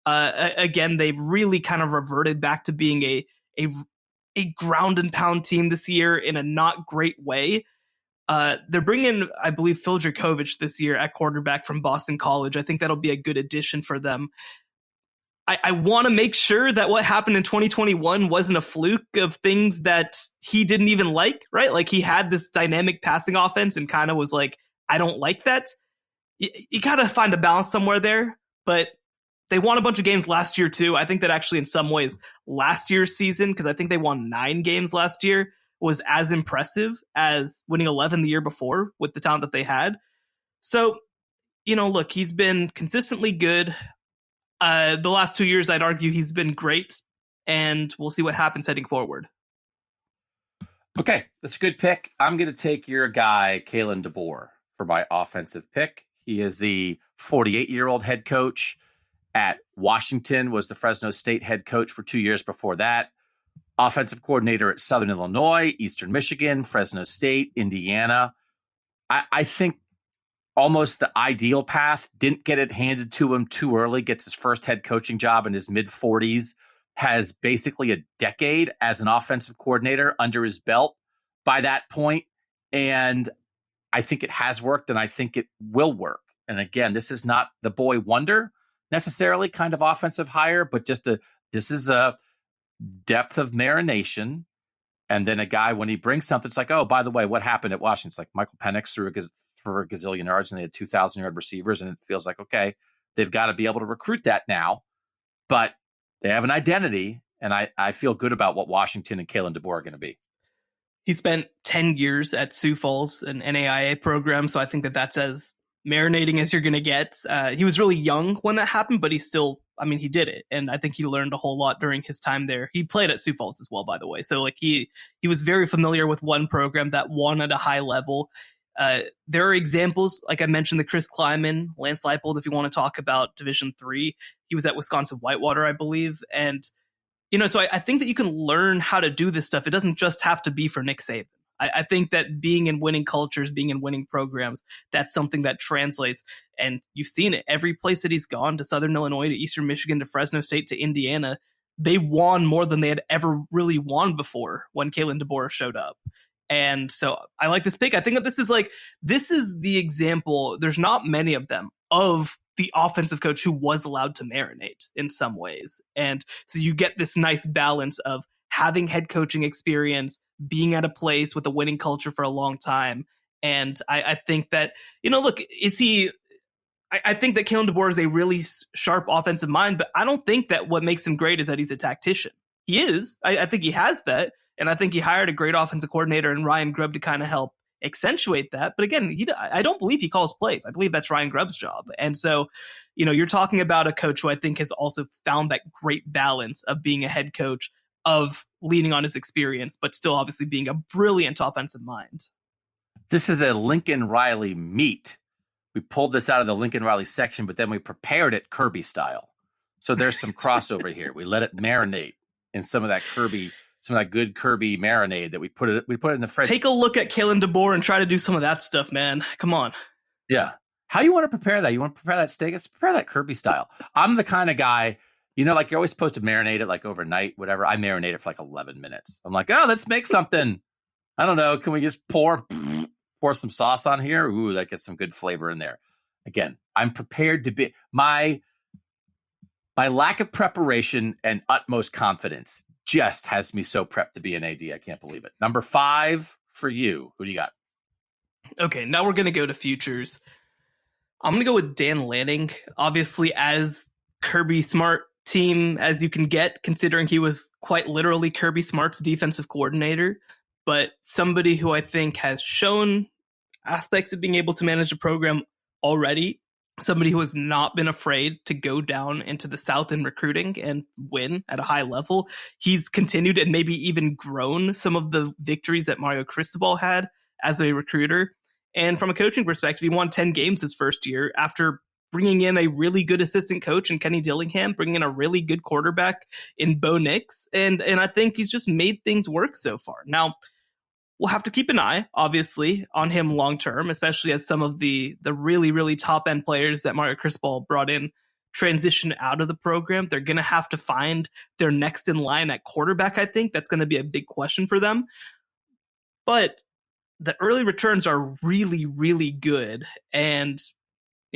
Again, they really kind of reverted back to being a ground and pound team this year in a not great way. They're bringing, I believe, Phil Dracovic this year at quarterback from Boston College. I think that'll be a good addition for them. I want to make sure that what happened in 2021 wasn't a fluke of things that he didn't even like, right? Like, he had this dynamic passing offense and kind of was like, I don't like that. You got to find a balance somewhere there, but they won a bunch of games last year too. I think that actually in some ways last year's season, because I think they won 9 games last year, was as impressive as winning 11 the year before with the talent that they had. So, look, he's been consistently good. The last 2 years, I'd argue he's been great, and we'll see what happens heading forward. Okay, that's a good pick. I'm going to take your guy, Kalen DeBoer, for my offensive pick. He is the 48-year-old head coach at Washington, was the Fresno State head coach for 2 years before that. Offensive coordinator at Southern Illinois, Eastern Michigan, Fresno State, Indiana. I think almost the ideal path, didn't get it handed to him too early, gets his first head coaching job in his mid-40s, has basically a decade as an offensive coordinator under his belt by that point. And I think it has worked, and I think it will work. And again, this is not the boy wonder necessarily kind of offensive hire, but this is a depth of marination. And then a guy, when he brings something, it's like, oh, by the way, what happened at Washington? It's like Michael Penix threw for a gazillion yards, and they had 2,000-yard receivers, and it feels like, okay, they've got to be able to recruit that now. But they have an identity, and I feel good about what Washington and Kalen DeBoer are going to be. He spent 10 years at Sioux Falls, an NAIA program, so I think that that's as marinating as you're going to get. He was really young when that happened, but he did it. And I think he learned a whole lot during his time there. He played at Sioux Falls as well, by the way. So like he was very familiar with one program that won at a high level. There are examples, like I mentioned, the Chris Kleiman, Lance Leipold, if you want to talk about Division III. He was at Wisconsin Whitewater, I believe. And, so I think that you can learn how to do this stuff. It doesn't just have to be for Nick Saban. I think that being in winning cultures, being in winning programs, that's something that translates. And you've seen it every place that he's gone, to Southern Illinois, to Eastern Michigan, to Fresno State, to Indiana. They won more than they had ever really won before when Kalen DeBoer showed up. And so I like this pick. I think that this is the example. There's not many of them of the offensive coach who was allowed to marinate in some ways. And so you get this nice balance of having head coaching experience, being at a place with a winning culture for a long time. And I think that, look, I think that Kalen DeBoer is a really sharp offensive mind, but I don't think that what makes him great is that he's a tactician. He is. I think he has that. And I think he hired a great offensive coordinator in Ryan Grubb to kind of help accentuate that. But again, I don't believe he calls plays. I believe that's Ryan Grubb's job. And so, you're talking about a coach who I think has also found that great balance of being a head coach, of leaning on his experience, but still obviously being a brilliant offensive mind. This is a Lincoln Riley meet. We pulled this out of the Lincoln Riley section, but then we prepared it Kirby style. So there's some crossover here. We let it marinate in some of that good Kirby marinade that we put it in the fridge. Take a look at Kalen DeBoer and try to do some of that stuff, man. Come on. Yeah. How you want to prepare that? You want to prepare that steak? Let's prepare that Kirby style. I'm the kind of guy, like you're always supposed to marinate it like overnight, whatever. I marinate it for like 11 minutes. I'm like, let's make something. I don't know. Can we just pour some sauce on here? Ooh, that gets some good flavor in there. Again, I'm prepared to be my lack of preparation and utmost confidence just has me so prepped to be an AD. I can't believe it. Number 5 for you. Who do you got? Okay, now we're going to go to futures. I'm going to go with Dan Lanning, obviously as Kirby Smart team as you can get, considering he was quite literally Kirby Smart's defensive coordinator, but somebody who I think has shown aspects of being able to manage a program already. Somebody who has not been afraid to go down into the South in recruiting and win at a high level. He's continued and maybe even grown some of the victories that Mario Cristobal had as a recruiter. And from a coaching perspective, he won 10 games his first year after bringing in a really good assistant coach in Kenny Dillingham, bringing in a really good quarterback in Bo Nix. And I think he's just made things work so far. Now, we'll have to keep an eye, obviously, on him long-term, especially as some of the really, really top-end players that Mario Cristobal brought in transition out of the program. They're going to have to find their next in line at quarterback, I think. That's going to be a big question for them. But the early returns are really, really good. And,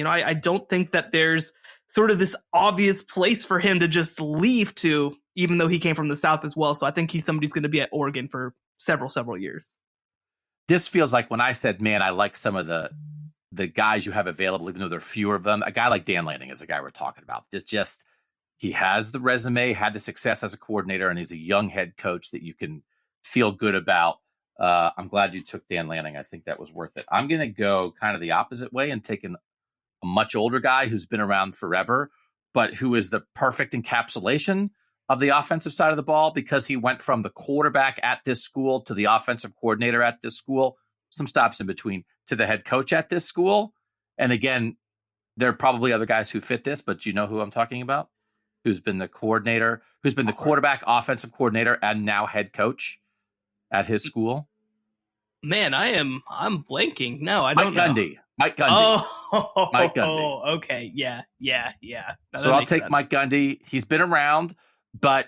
I don't think that there's sort of this obvious place for him to just leave to, even though he came from the South as well. So I think he's somebody who's going to be at Oregon for several years. This feels like when I said, man, I like some of the guys you have available, even though there are fewer of them. A guy like Dan Lanning is a guy we're talking about. Just he has the resume, had the success as a coordinator, and he's a young head coach that you can feel good about. I'm glad you took Dan Lanning. I think that was worth it. I'm going to go kind of the opposite way and take a much older guy who's been around forever, but who is the perfect encapsulation of the offensive side of the ball, because he went from the quarterback at this school to the offensive coordinator at this school, some stops in between, to the head coach at this school. And again, there are probably other guys who fit this, but you know who I'm talking about, who's been the coordinator, who's been the quarterback, offensive coordinator, and now head coach at his school. Man, I'm blanking. No, I don't know. Mike Gundy. Oh, Mike Gundy. Okay. Yeah. So I'll take sense. Mike Gundy. He's been around, but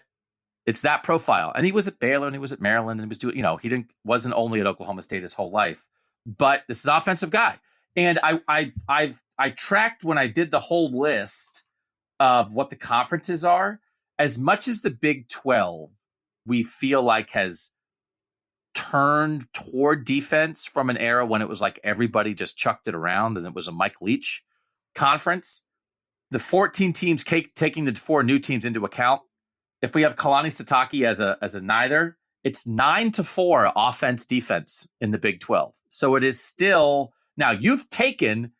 it's that profile. And he was at Baylor and he was at Maryland and he was doing, wasn't only at Oklahoma State his whole life, but this is an offensive guy. And I tracked when I did the whole list of what the conferences are. As much as the Big 12, we feel like has turned toward defense from an era when it was like everybody just chucked it around and it was a Mike Leach conference. The 14 teams taking the 4 new teams into account, if we have Kalani Sitake as a neither, it's 9-4 offense defense in the Big 12. So it is still, now you've taken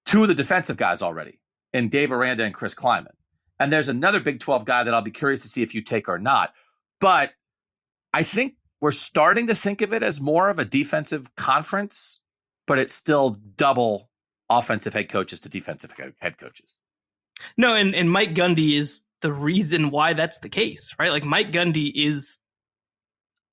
2 of the defensive guys already in Dave Aranda and Chris Kleiman. And there's another Big 12 guy that I'll be curious to see if you take or not. But I think we're starting to think of it as more of a defensive conference, but it's still double offensive head coaches to defensive head coaches. No, and Mike Gundy is the reason why that's the case, right? Like Mike Gundy is,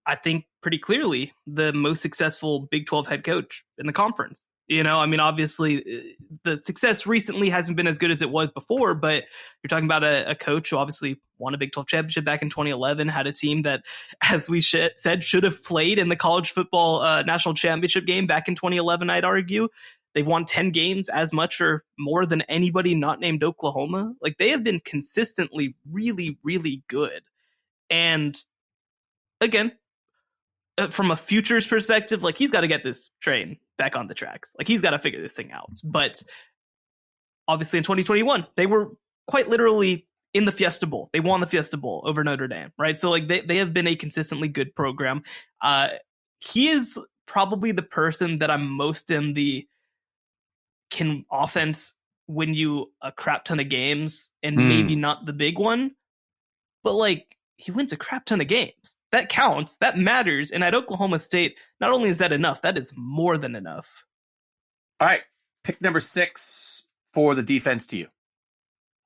I think, pretty clearly the most successful Big 12 head coach in the conference. You know, I mean, obviously, the success recently hasn't been as good as it was before, but you're talking about a coach who obviously won a Big 12 championship back in 2011, had a team that, as we said, should have played in the college football national championship game back in 2011, I'd argue. They've won 10 games, as much or more than anybody not named Oklahoma. Like, they have been consistently really, really good. And again, from a futures perspective, like, he's got to get this train back on the tracks. Like, he's got to figure this thing out. But obviously in 2021, they were quite literally in the Fiesta Bowl. They won the Fiesta Bowl over Notre Dame, right? So like they have been a consistently good program. He is probably the person that I'm most in the can offense win you a crap ton of games and maybe not the big one, but like, he wins a crap ton of games. That counts. That matters. And at Oklahoma State, not only is that enough, that is more than enough. All right. Pick number 6 for the defense to you.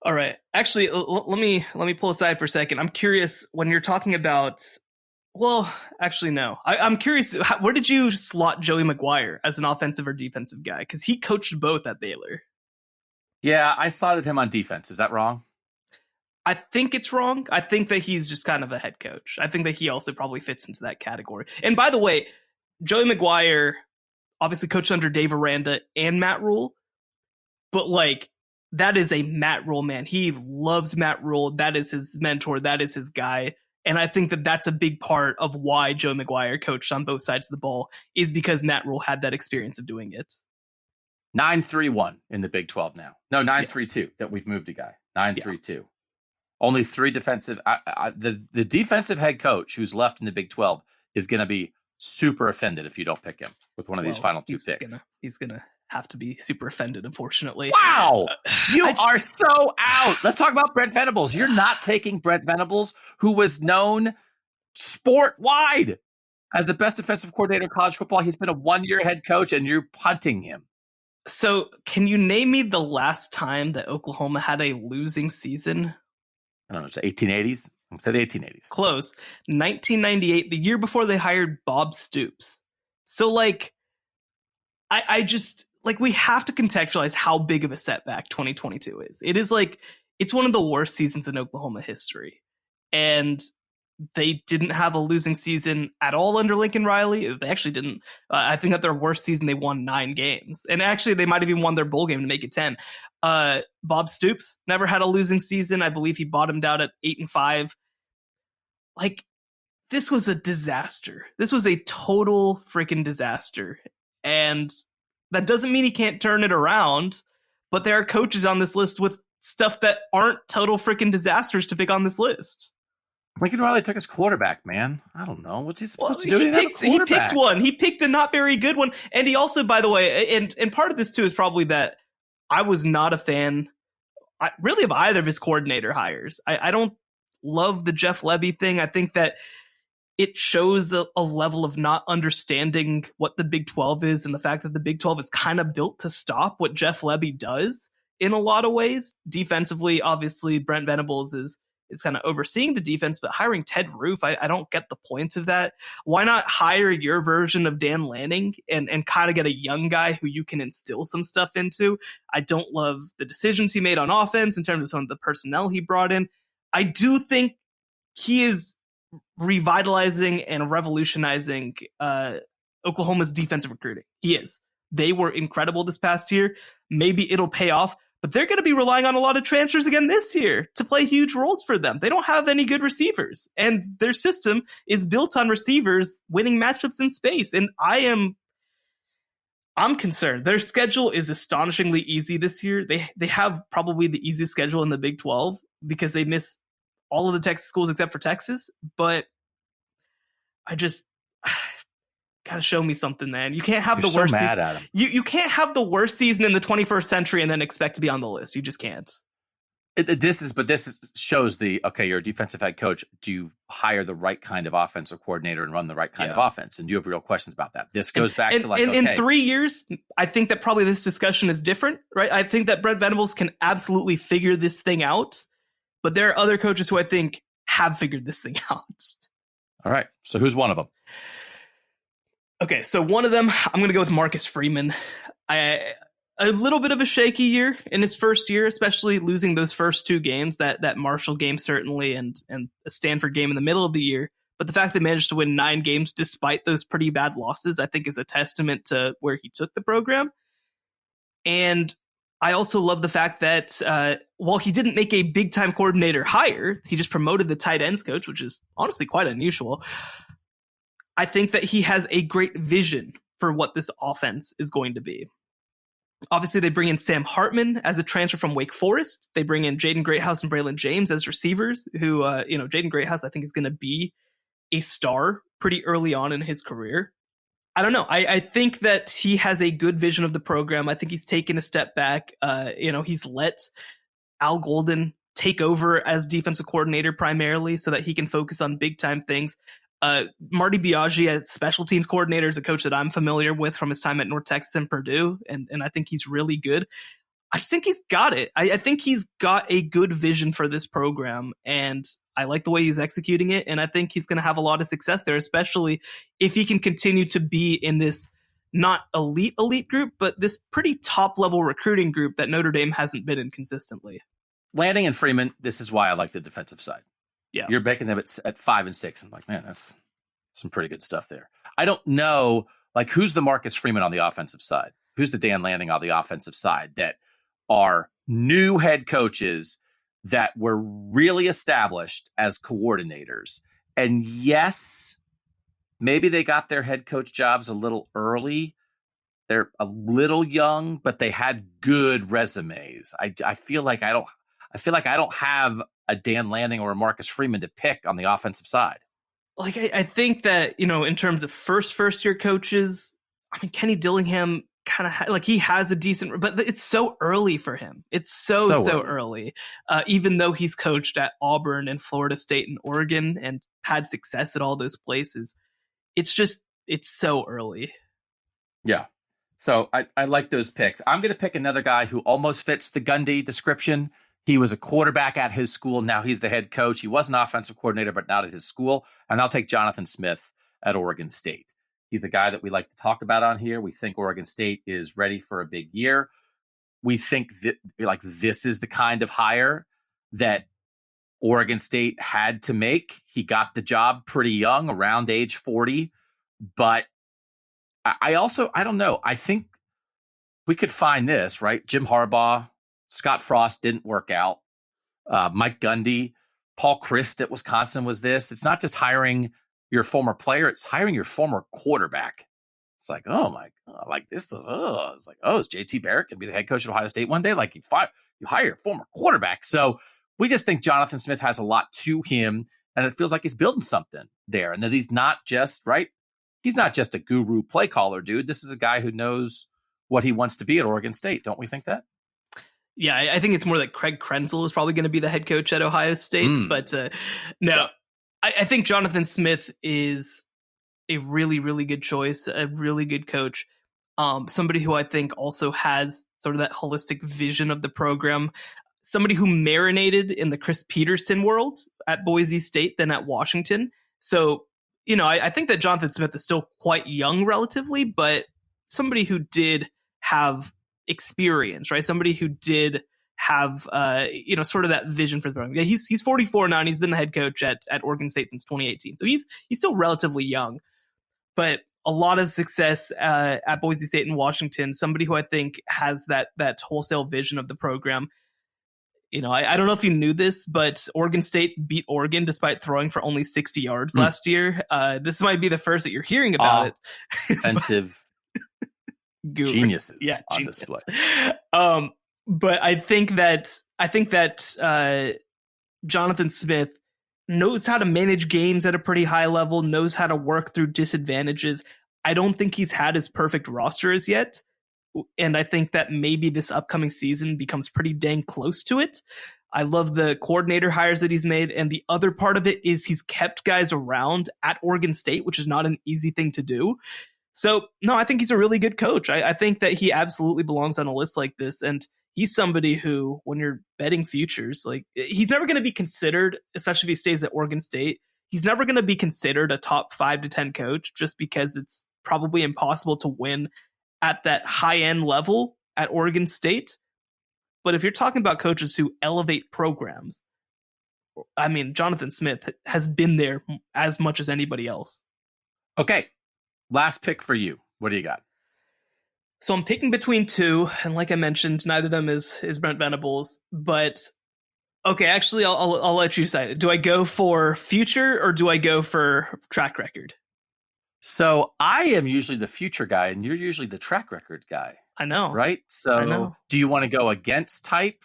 All right. Actually, let me pull aside for a second. I'm curious when you're talking about, well, actually, no. I'm curious, where did you slot Joey McGuire as an offensive or defensive guy? Because he coached both at Baylor. Yeah, I slotted him on defense. Is that wrong? I think it's wrong. I think that he's just kind of a head coach. I think that he also probably fits into that category. And by the way, Joey McGuire obviously coached under Dave Aranda and Matt Rule, but like, that is a Matt Rule man. He loves Matt Rule. That is his mentor. That is his guy. And I think that that's a big part of why Joey McGuire coached on both sides of the ball, is because Matt Rule had that experience of doing it. 9-3-1 in the Big 12 now. No, 9-3-2 that we've moved a guy. 9-3-2. Yeah. Only 3 defensive. The defensive head coach who's left in the Big 12 is going to be super offended if you don't pick him with one of these final 2 picks. He's going to have to be super offended, unfortunately. Wow. You are so out. Let's talk about Brent Venables. You're not taking Brent Venables, who was known sport-wide as the best defensive coordinator in college football. He's been a 1-year head coach, and you're punting him. So can you name me the last time that Oklahoma had a losing season? I don't know, it's the 1880s. I'm say the 1880s. Close. 1998, the year before they hired Bob Stoops. So, like, I just, like, we have to contextualize how big of a setback 2022 is. It is, like, it's one of the worst seasons in Oklahoma history. And they didn't have a losing season at all under Lincoln Riley. They actually didn't. I think that their worst season, they won 9 games. And actually, they might have even won their bowl game to make it 10. Bob Stoops never had a losing season. I believe he bottomed out at 8-5. Like, this was a disaster. This was a total freaking disaster. And that doesn't mean he can't turn it around. But there are coaches on this list with stuff that aren't total freaking disasters to pick on this list. Lincoln Riley took his quarterback, man. I don't know. What's he supposed to do? He picked one. He picked a not very good one. And he also, by the way, and part of this too is probably that I was not a fan, really, of either of his coordinator hires. I don't love the Jeff Lebby thing. I think that it shows a level of not understanding what the Big 12 is, and the fact that the Big 12 is kind of built to stop what Jeff Lebby does in a lot of ways. Defensively, obviously, Brent Venables is kind of overseeing the defense, but hiring Ted Roof, I don't get the points of that. Why not hire your version of Dan Lanning and kind of get a young guy who you can instill some stuff into? I don't love the decisions he made on offense in terms of some of the personnel he brought in. I do think he is revitalizing and revolutionizing Oklahoma's defensive recruiting. He is. They were incredible this past year. Maybe it'll pay off. But they're going to be relying on a lot of transfers again this year to play huge roles for them. They don't have any good receivers, and their system is built on receivers winning matchups in space. And I'm concerned. Their schedule is astonishingly easy this year. They have probably the easiest schedule in the Big 12 because they miss all of the Texas schools except for Texas. But I just gotta show me something, man. You can't have the worst season. At him. You can't have the worst season in the 21st century and then expect to be on the list. You just can't. This shows you're a defensive head coach. Do you hire the right kind of offensive coordinator and run the right kind of offense? And do you have real questions about that? This goes back to in 3 years, I think that probably this discussion is different, right? I think that Brent Venables can absolutely figure this thing out, but there are other coaches who I think have figured this thing out. All right. So who's one of them? Okay, so one of them, I'm going to go with Marcus Freeman. A little bit of a shaky year in his first year, especially losing those first 2 games, that Marshall game certainly, and a Stanford game in the middle of the year. But the fact they managed to win 9 games despite those pretty bad losses, I think is a testament to where he took the program. And I also love the fact that while he didn't make a big-time coordinator hire, he just promoted the tight ends coach, which is honestly quite unusual. I think that he has a great vision for what this offense is going to be. Obviously, they bring in Sam Hartman as a transfer from Wake Forest. They bring in Jaden Greathouse and Braylon James as receivers, who, Jaden Greathouse, I think, is going to be a star pretty early on in his career. I don't know. I think that he has a good vision of the program. I think he's taken a step back. He's let Al Golden take over as defensive coordinator primarily so that he can focus on big time things. Marty Biaggi as special teams coordinator is a coach that I'm familiar with from his time at North Texas and Purdue, and I think he's really good. I just think he's got it. I think he's got a good vision for this program, and I like the way he's executing it, and I think he's going to have a lot of success there, especially if he can continue to be in this not elite group, but this pretty top-level recruiting group that Notre Dame hasn't been in consistently. Lanning and Freeman, this is why I like the defensive side. Yeah, you're backing them at 5 and 6. I'm like, man, that's some pretty good stuff there. I don't know, like, who's the Marcus Freeman on the offensive side? Who's the Dan Lanning on the offensive side that are new head coaches that were really established as coordinators? And yes, maybe they got their head coach jobs a little early. They're a little young, but they had good resumes. I feel like I don't have a Dan Lanning or a Marcus Freeman to pick on the offensive side. Like, I think that, in terms of first year coaches, I mean, Kenny Dillingham kind of he has a decent, but it's so early for him. It's so early. Even though he's coached at Auburn and Florida State and Oregon and had success at all those places, it's so early. Yeah. So I like those picks. I'm going to pick another guy who almost fits the Gundy description. He was a quarterback at his school. Now he's the head coach. He was an offensive coordinator, but not at his school. And I'll take Jonathan Smith at Oregon State. He's a guy that we like to talk about on here. We think Oregon State is ready for a big year. We think that this is the kind of hire that Oregon State had to make. He got the job pretty young, around age 40. But I don't know. I think we could find this, right? Jim Harbaugh, Scott Frost didn't work out. Mike Gundy, Paul Chryst at Wisconsin was this. It's not just hiring your former player, it's hiring your former quarterback. It's like, oh my God, like this is, it's like, is JT Barrett going to be the head coach at Ohio State one day? Like you hire your former quarterback. So we just think Jonathan Smith has a lot to him, and it feels like he's building something there, and that he's not just, right? He's not just a guru play caller, dude. This is a guy who knows what he wants to be at Oregon State. Don't we think that? Yeah, I think it's more that Craig Krenzel is probably going to be the head coach at Ohio State. But no, I think Jonathan Smith is a really, really good choice, a really good coach. Somebody who I think also has sort of that holistic vision of the program. Somebody who marinated in the Chris Peterson world at Boise State, then at Washington. So, I think that Jonathan Smith is still quite young relatively, but somebody who did have experience, right? Somebody who did have, sort of that vision for the program. Yeah, he's 44 now, and he's been the head coach at Oregon State since 2018. So he's still relatively young, but a lot of success at Boise State and Washington. Somebody who I think has that wholesale vision of the program. I don't know if you knew this, but Oregon State beat Oregon despite throwing for only 60 yards last year. This might be the first that you're hearing about it. Offensive geniuses on genius. display. But I think that Jonathan Smith knows how to manage games at a pretty high level, knows how to work through disadvantages. I don't think he's had his perfect roster as yet. And I think that maybe this upcoming season becomes pretty dang close to it. I love the coordinator hires that he's made. And the other part of it is he's kept guys around at Oregon State, which is not an easy thing to do. So, no, I think he's a really good coach. I think that he absolutely belongs on a list like this. And he's somebody who, when you're betting futures, like, he's never going to be considered, especially if he stays at Oregon State, he's never going to be considered a top 5 to 10 coach just because it's probably impossible to win at that high end level at Oregon State. But if you're talking about coaches who elevate programs, I mean, Jonathan Smith has been there as much as anybody else. Okay. Last pick for you. What do you got? So I'm picking between two, and like I mentioned, neither of them is Brent Venables. But okay, actually, I'll let you decide. Do I go for future or do I go for track record? So I am usually the future guy, and you're usually the track record guy. I know, right? So do you want to go against type,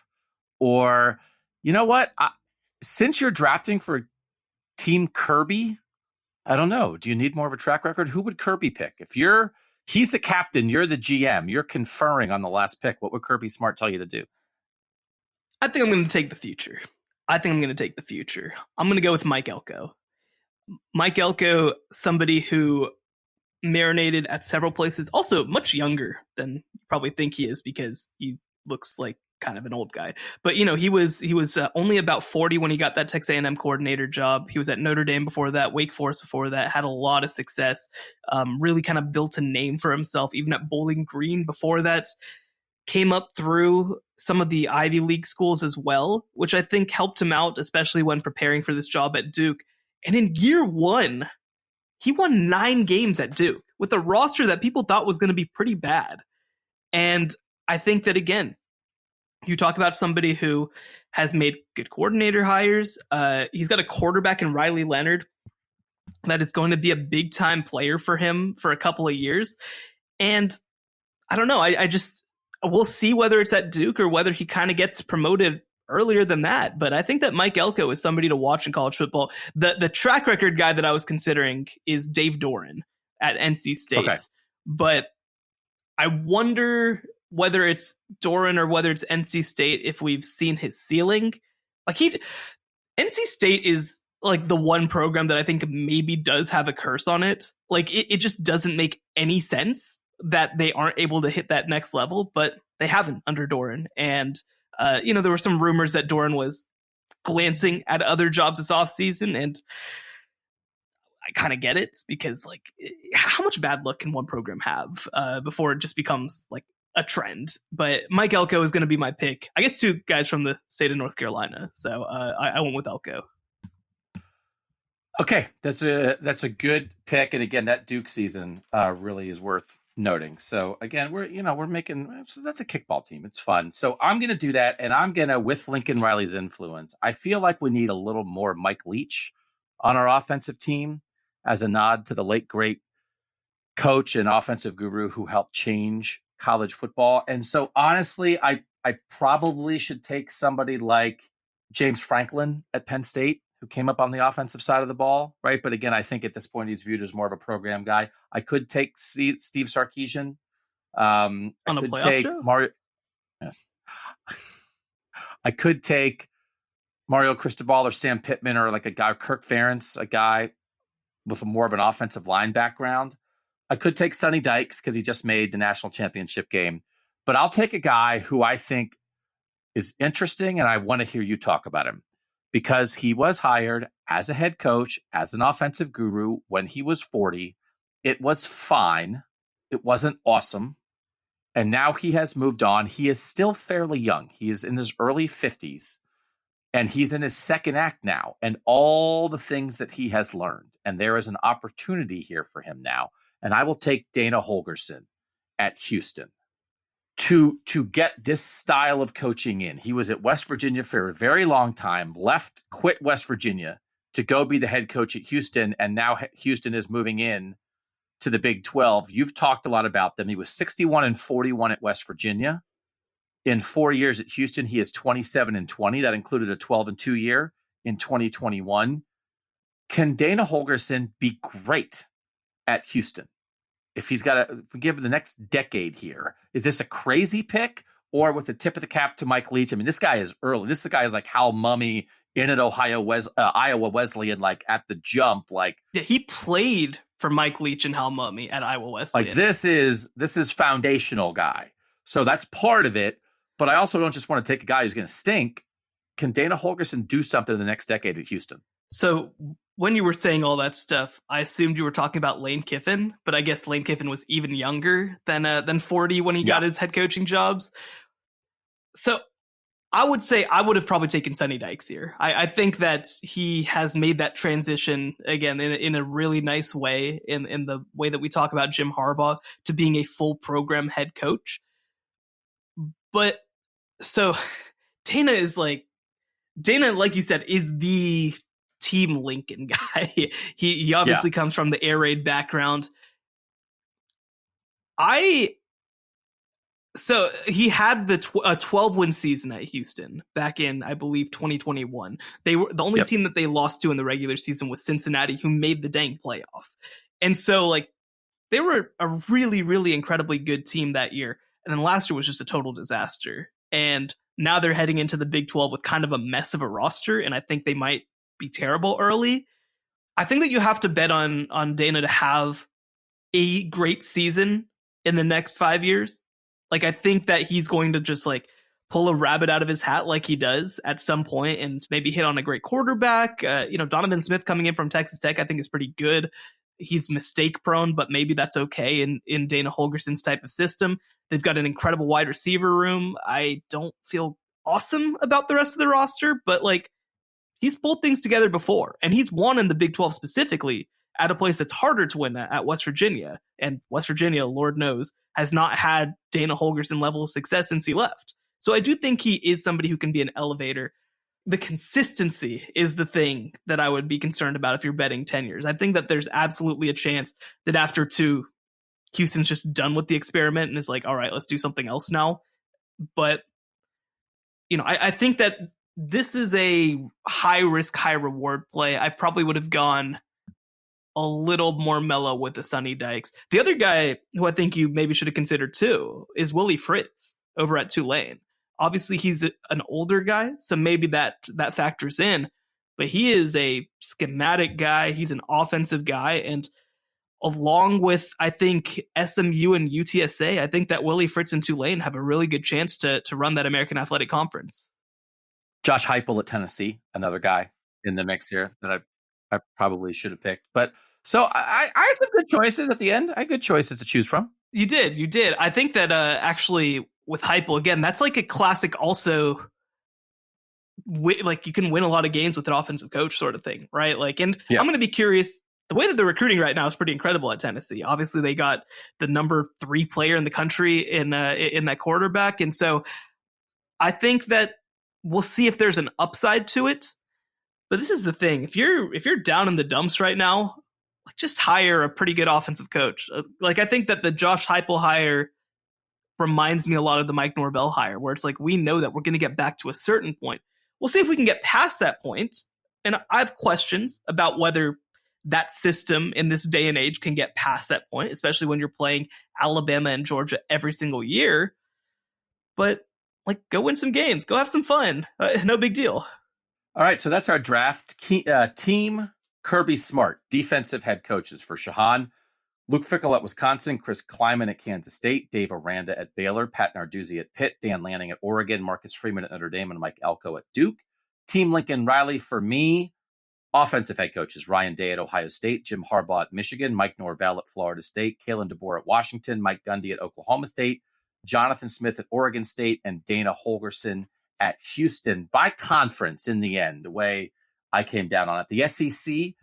or you know what? Since you're drafting for Team Kirby, I don't know. Do you need more of a track record? Who would Kirby pick? If he's the captain, you're the GM, you're conferring on the last pick. What would Kirby Smart tell you to do? I think I'm going to take the future. I'm going to go with Mike Elko. Mike Elko, somebody who marinated at several places, also much younger than you probably think he is because he looks like kind of an old guy. But he was only about 40 when he got that Texas A&M coordinator job. He was at Notre Dame before that, Wake Forest before that, had a lot of success, really kind of built a name for himself, even at Bowling Green before that. Came up through some of the Ivy League schools as well, which I think helped him out, especially when preparing for this job at Duke. And in year one, he won 9 games at Duke with a roster that people thought was going to be pretty bad. And I think that, again, you talk about somebody who has made good coordinator hires. He's got a quarterback in Riley Leonard that is going to be a big time player for him for a couple of years. And I don't know. We'll see whether it's at Duke or whether he kind of gets promoted earlier than that. But I think that Mike Elko is somebody to watch in college football. The track record guy that I was considering is Dave Doran at NC State. Okay. But I wonder whether it's Doran or whether it's NC State if we've seen his ceiling. Like NC State is like the one program that I think maybe does have a curse on it. Like it just doesn't make any sense that they aren't able to hit that next level, but they haven't under Doran. And there were some rumors that Doran was glancing at other jobs this offseason, and I kind of get it because, like, how much bad luck can one program have before it just becomes like a trend? But Mike Elko is going to be my pick. I guess 2 guys from the state of North Carolina, so I went with Elko. Okay, that's a good pick, and again, that Duke season really is worth noting. So again, we're making, so that's a kickball team. It's fun. So I'm going to do that, and I'm going to, with Lincoln Riley's influence, I feel like we need a little more Mike Leach on our offensive team as a nod to the late great coach and offensive guru who helped change college football. And so honestly, I probably should take somebody like James Franklin at Penn State, who came up on the offensive side of the ball, right? But again, I think at this point he's viewed as more of a program guy. I could take Steve Sarkisian. On a playoff show? Mario. Yes. I could take Mario Cristobal or Sam Pittman or like a guy, Kirk Ferentz, a guy with more of an offensive line background. I could take Sonny Dykes because he just made the national championship game. But I'll take a guy who I think is interesting, and I want to hear you talk about him, because he was hired as a head coach, as an offensive guru when he was 40. It was fine. It wasn't awesome. And now he has moved on. He is still fairly young. He is in his early 50s, and he's in his second act now, and all the things that he has learned. And there is an opportunity here for him now. And I will take Dana Holgorsen at Houston to get this style of coaching in. He was at West Virginia for a very long time, quit West Virginia to go be the head coach at Houston, and now Houston is moving in to the Big 12. You've talked a lot about them. He was 61-41 at West Virginia. In 4 years at Houston, he is 27-20. That included a 12-2 year in 2021. Can Dana Holgorsen be great at Houston? If he's got to give the next decade here, is this a crazy pick, or with the tip of the cap to Mike Leach? I mean, this guy is early. This guy is like Hal Mummy in at Iowa Wesleyan, like at the jump. Like, yeah, he played for Mike Leach and Hal Mummy at Iowa Wesleyan. Like this is foundational guy. So that's part of it. But I also don't just want to take a guy who's going to stink. Can Dana Holgorsen do something in the next decade at Houston? So when you were saying all that stuff, I assumed you were talking about Lane Kiffin, but I guess Lane Kiffin was even younger than 40 when he got his head coaching jobs. So I would say I would have probably taken Sonny Dykes here. I think that he has made that transition again in a really nice way, in the way that we talk about Jim Harbaugh, to being a full program head coach. But so Dana, like you said, is the Team Lincoln guy. He obviously comes from the air raid background. So he had the 12-win season at Houston back in, I believe, 2021. They were the only team that they lost to in the regular season was Cincinnati, who made the dang playoff. And so, like, they were a really, really incredibly good team that year. And then last year was just a total disaster. And now they're heading into the Big 12 with kind of a mess of a roster, and I think they might be terrible early. I think that you have to bet on Dana to have a great season in the next 5 years. Like, I think that he's going to just like pull a rabbit out of his hat like he does at some point and maybe hit on a great quarterback. Donovan Smith coming in from Texas Tech, I think, is pretty good. He's mistake prone, but maybe that's okay in Dana Holgerson's type of system. They've got an incredible wide receiver room. I don't feel awesome about the rest of the roster, but like, he's pulled things together before, and he's won in the Big 12 specifically at a place that's harder to win at West Virginia. And West Virginia, Lord knows, has not had Dana Holgerson level of success since he left. So I do think he is somebody who can be an elevator. The consistency is the thing that I would be concerned about if you're betting 10 years. I think that there's absolutely a chance that after 2, Houston's just done with the experiment and is like, all right, let's do something else now. But, I think that this is a high risk, high reward play. I probably would have gone a little more mellow with the Sonny Dykes. The other guy who I think you maybe should have considered too is Willie Fritz over at Tulane. Obviously, he's an older guy, so maybe that factors in. But he is a schematic guy. He's an offensive guy. And along with, I think, SMU and UTSA, I think that Willie Fritz and Tulane have a really good chance to run that American Athletic Conference. Josh Heupel at Tennessee, another guy in the mix here that I probably should have picked. But so I had some good choices at the end. I had good choices to choose from. You did. I think that actually with Heupel, again, that's like a classic also, like you can win a lot of games with an offensive coach sort of thing, right? Like, and I'm going to be curious. The way that they're recruiting right now is pretty incredible at Tennessee. Obviously, they got the number 3 player in the country in that quarterback. And so I think that we'll see if there's an upside to it. But this is the thing. If you're down in the dumps right now, like, just hire a pretty good offensive coach. Like, I think that the Josh Heupel hire reminds me a lot of the Mike Norvell hire, where it's like, we know that we're going to get back to a certain point. We'll see if we can get past that point. And I have questions about whether that system in this day and age can get past that point, especially when you're playing Alabama and Georgia every single year. But like, go win some games, go have some fun. No big deal. All right, so that's our draft. Team Kirby Smart, defensive head coaches for Shehan. Luke Fickell at Wisconsin, Chris Kleiman at Kansas State, Dave Aranda at Baylor, Pat Narduzzi at Pitt, Dan Lanning at Oregon, Marcus Freeman at Notre Dame, and Mike Elko at Duke. Team Lincoln Riley for me. Offensive head coaches, Ryan Day at Ohio State, Jim Harbaugh at Michigan, Mike Norvell at Florida State, Kalen DeBoer at Washington, Mike Gundy at Oklahoma State, Jonathan Smith at Oregon State, and Dana Holgerson at Houston. By conference, in the end, the way I came down on it, the SEC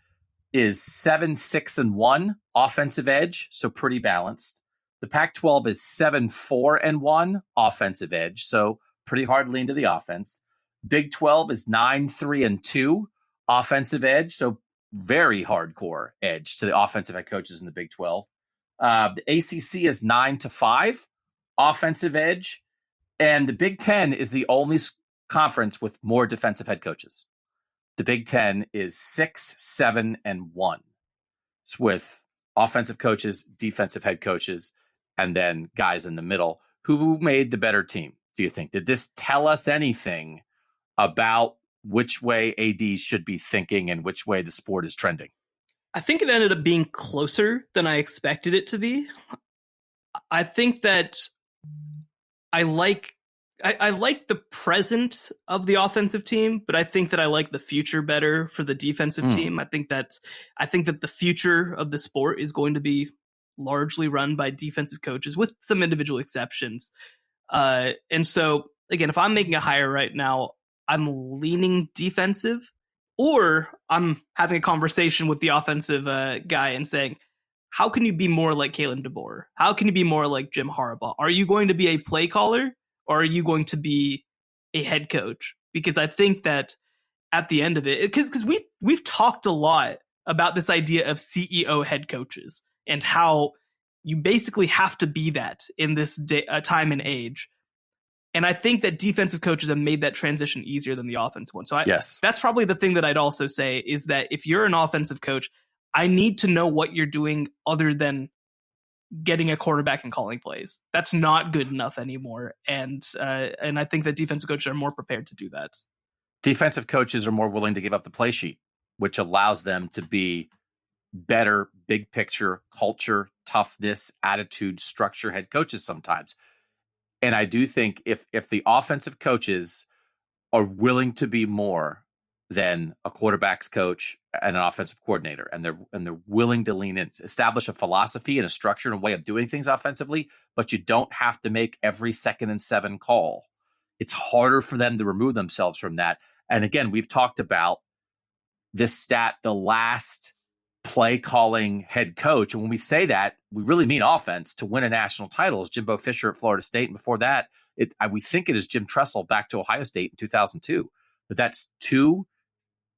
is 7-6-1 offensive edge, so pretty balanced. The Pac-12 is 7-4-1 offensive edge, so pretty hard lean to the offense. Big 12 is 9-3-2 offensive edge, so very hardcore edge to the offensive head coaches in the Big 12. The ACC is 9-5 offensive edge, and the Big 10 is the only conference with more defensive head coaches. The Big 10 is 6-7-1. It's with offensive coaches, defensive head coaches, and then guys in the middle. Who made the better team, do you think? Did this tell us anything about which way ADs should be thinking and which way the sport is trending? I think it ended up being closer than I expected it to be. I think that I like I like the present of the offensive team, but I think that I like the future better for the defensive team. I think that the future of the sport is going to be largely run by defensive coaches, with some individual exceptions. And so, again, if I'm making a hire right now, I'm leaning defensive, or I'm having a conversation with the offensive guy and saying, how can you be more like Kalen DeBoer? How can you be more like Jim Harbaugh? Are you going to be a play caller, or are you going to be a head coach? Because I think that at the end of it, because we've talked a lot about this idea of CEO head coaches and how you basically have to be that in this time and age. And I think that defensive coaches have made that transition easier than the offensive one. So Yes. That's probably the thing that I'd also say, is that if you're an offensive coach, I need to know what you're doing other than getting a quarterback and calling plays. That's not good enough anymore. And I think that defensive coaches are more prepared to do that. Defensive coaches are more willing to give up the play sheet, which allows them to be better big picture, culture, toughness, attitude, structure head coaches sometimes. And I do think if the offensive coaches are willing to be more than a quarterback's coach and an offensive coordinator, and they're willing to lean in, establish a philosophy and a structure and a way of doing things offensively, but you don't have to make every 2nd and 7 call. It's harder for them to remove themselves from that. And again, we've talked about this stat, the last play calling head coach. And when we say that, we really mean offense, to win a national title is Jimbo Fisher at Florida State. And before that, we think it is Jim Tressel back to Ohio State in 2002. But that's 2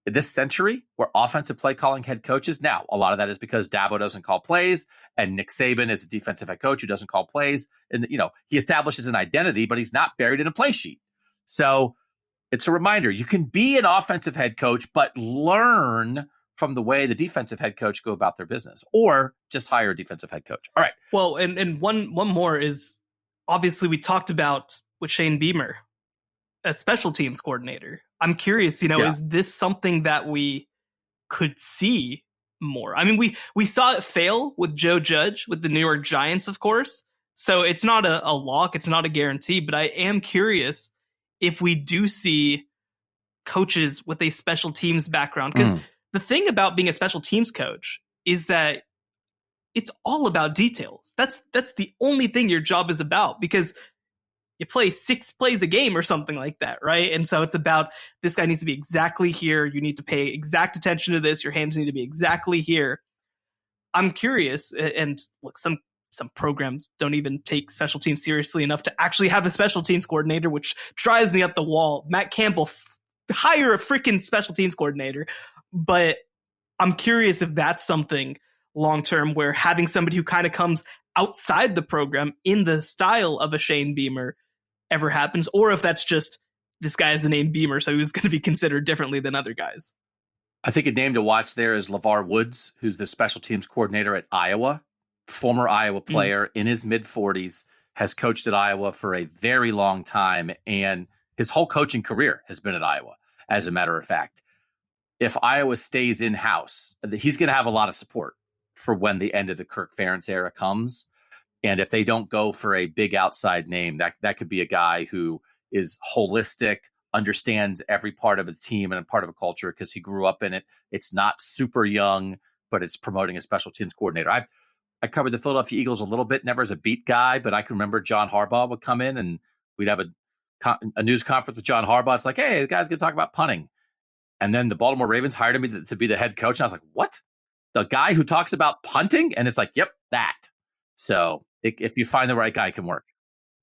this century where offensive play calling head coaches. Now, a lot of that is because Dabo doesn't call plays, and Nick Saban is a defensive head coach who doesn't call plays. And, he establishes an identity, but he's not buried in a play sheet. So it's a reminder, you can be an offensive head coach, but learn from the way the defensive head coach go about their business, or just hire a defensive head coach. All right. Well, and one more is, obviously we talked about with Shane Beamer, a special teams coordinator. I'm curious, is this something that we could see more? I mean, we saw it fail with Joe Judge with the New York Giants, of course. So it's not a lock. It's not a guarantee, but I am curious if we do see coaches with a special teams background. Because the thing about being a special teams coach is that it's all about details. That's the only thing your job is about, because you play 6 plays a game or something like that, right? And so it's about, this guy needs to be exactly here. You need to pay exact attention to this. Your hands need to be exactly here. I'm curious, and look, some programs don't even take special teams seriously enough to actually have a special teams coordinator, which drives me up the wall. Matt Campbell, hire a freaking special teams coordinator. But I'm curious if that's something long-term, where having somebody who kind of comes outside the program in the style of a Shane Beamer ever happens, or if that's just, this guy has the name Beamer, so he was going to be considered differently than other guys. I think a name to watch there is LeVar Woods, who's the special teams coordinator at Iowa, former Iowa player in his mid-40s, has coached at Iowa for a very long time, and his whole coaching career has been at Iowa, as a matter of fact. If Iowa stays in-house, he's going to have a lot of support for when the end of the Kirk Ferentz era comes. And if they don't go for a big outside name, that could be a guy who is holistic, understands every part of a team and a part of a culture because he grew up in it. It's not super young, but it's promoting a special teams coordinator. I covered the Philadelphia Eagles a little bit, never as a beat guy, but I can remember John Harbaugh would come in and we'd have a news conference with John Harbaugh. It's like, hey, the guy's going to talk about punting. And then the Baltimore Ravens hired me to be the head coach. And I was like, what? The guy who talks about punting? And it's like, yep, that. So if you find the right guy, it can work.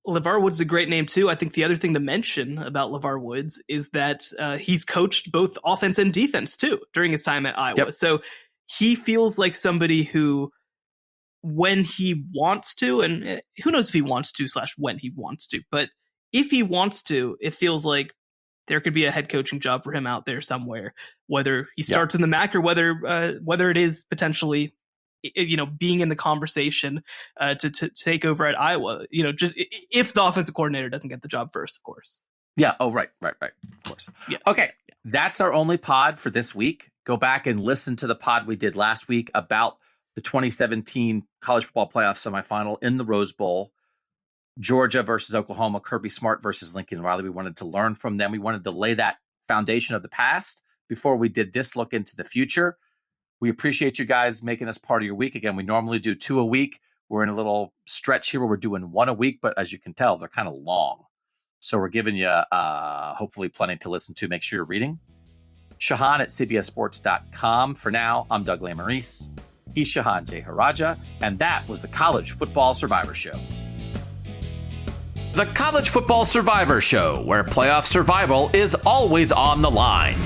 LeVar Woods is a great name too. I think the other thing to mention about LeVar Woods is that he's coached both offense and defense too during his time at Iowa. Yep. So he feels like somebody who, when he wants to, and who knows if he wants to / when he wants to, but if he wants to, it feels like there could be a head coaching job for him out there somewhere, whether he starts in the MAC or whether it is potentially, being in the conversation to take over at Iowa, just if the offensive coordinator doesn't get the job first, of course. Yeah. Oh, right. Of course. Yeah. Okay. Yeah. That's our only pod for this week. Go back and listen to the pod we did last week about the 2017 college football playoff semifinal in the Rose Bowl. Georgia versus Oklahoma, Kirby Smart versus Lincoln Riley. We wanted to learn from them. We wanted to lay that foundation of the past before we did this look into the future. We appreciate you guys making us part of your week. Again, we normally do 2 a week. We're in a little stretch here where we're doing 1 a week, but as you can tell, they're kind of long. So we're giving you hopefully plenty to listen to. Make sure you're reading. Shehan at cbssports.com. For now, I'm Doug Lesmerises. He's Shehan Jeyarajah, and that was the College Football Survivor Show. The College Football Survivor Show, where playoff survival is always on the line.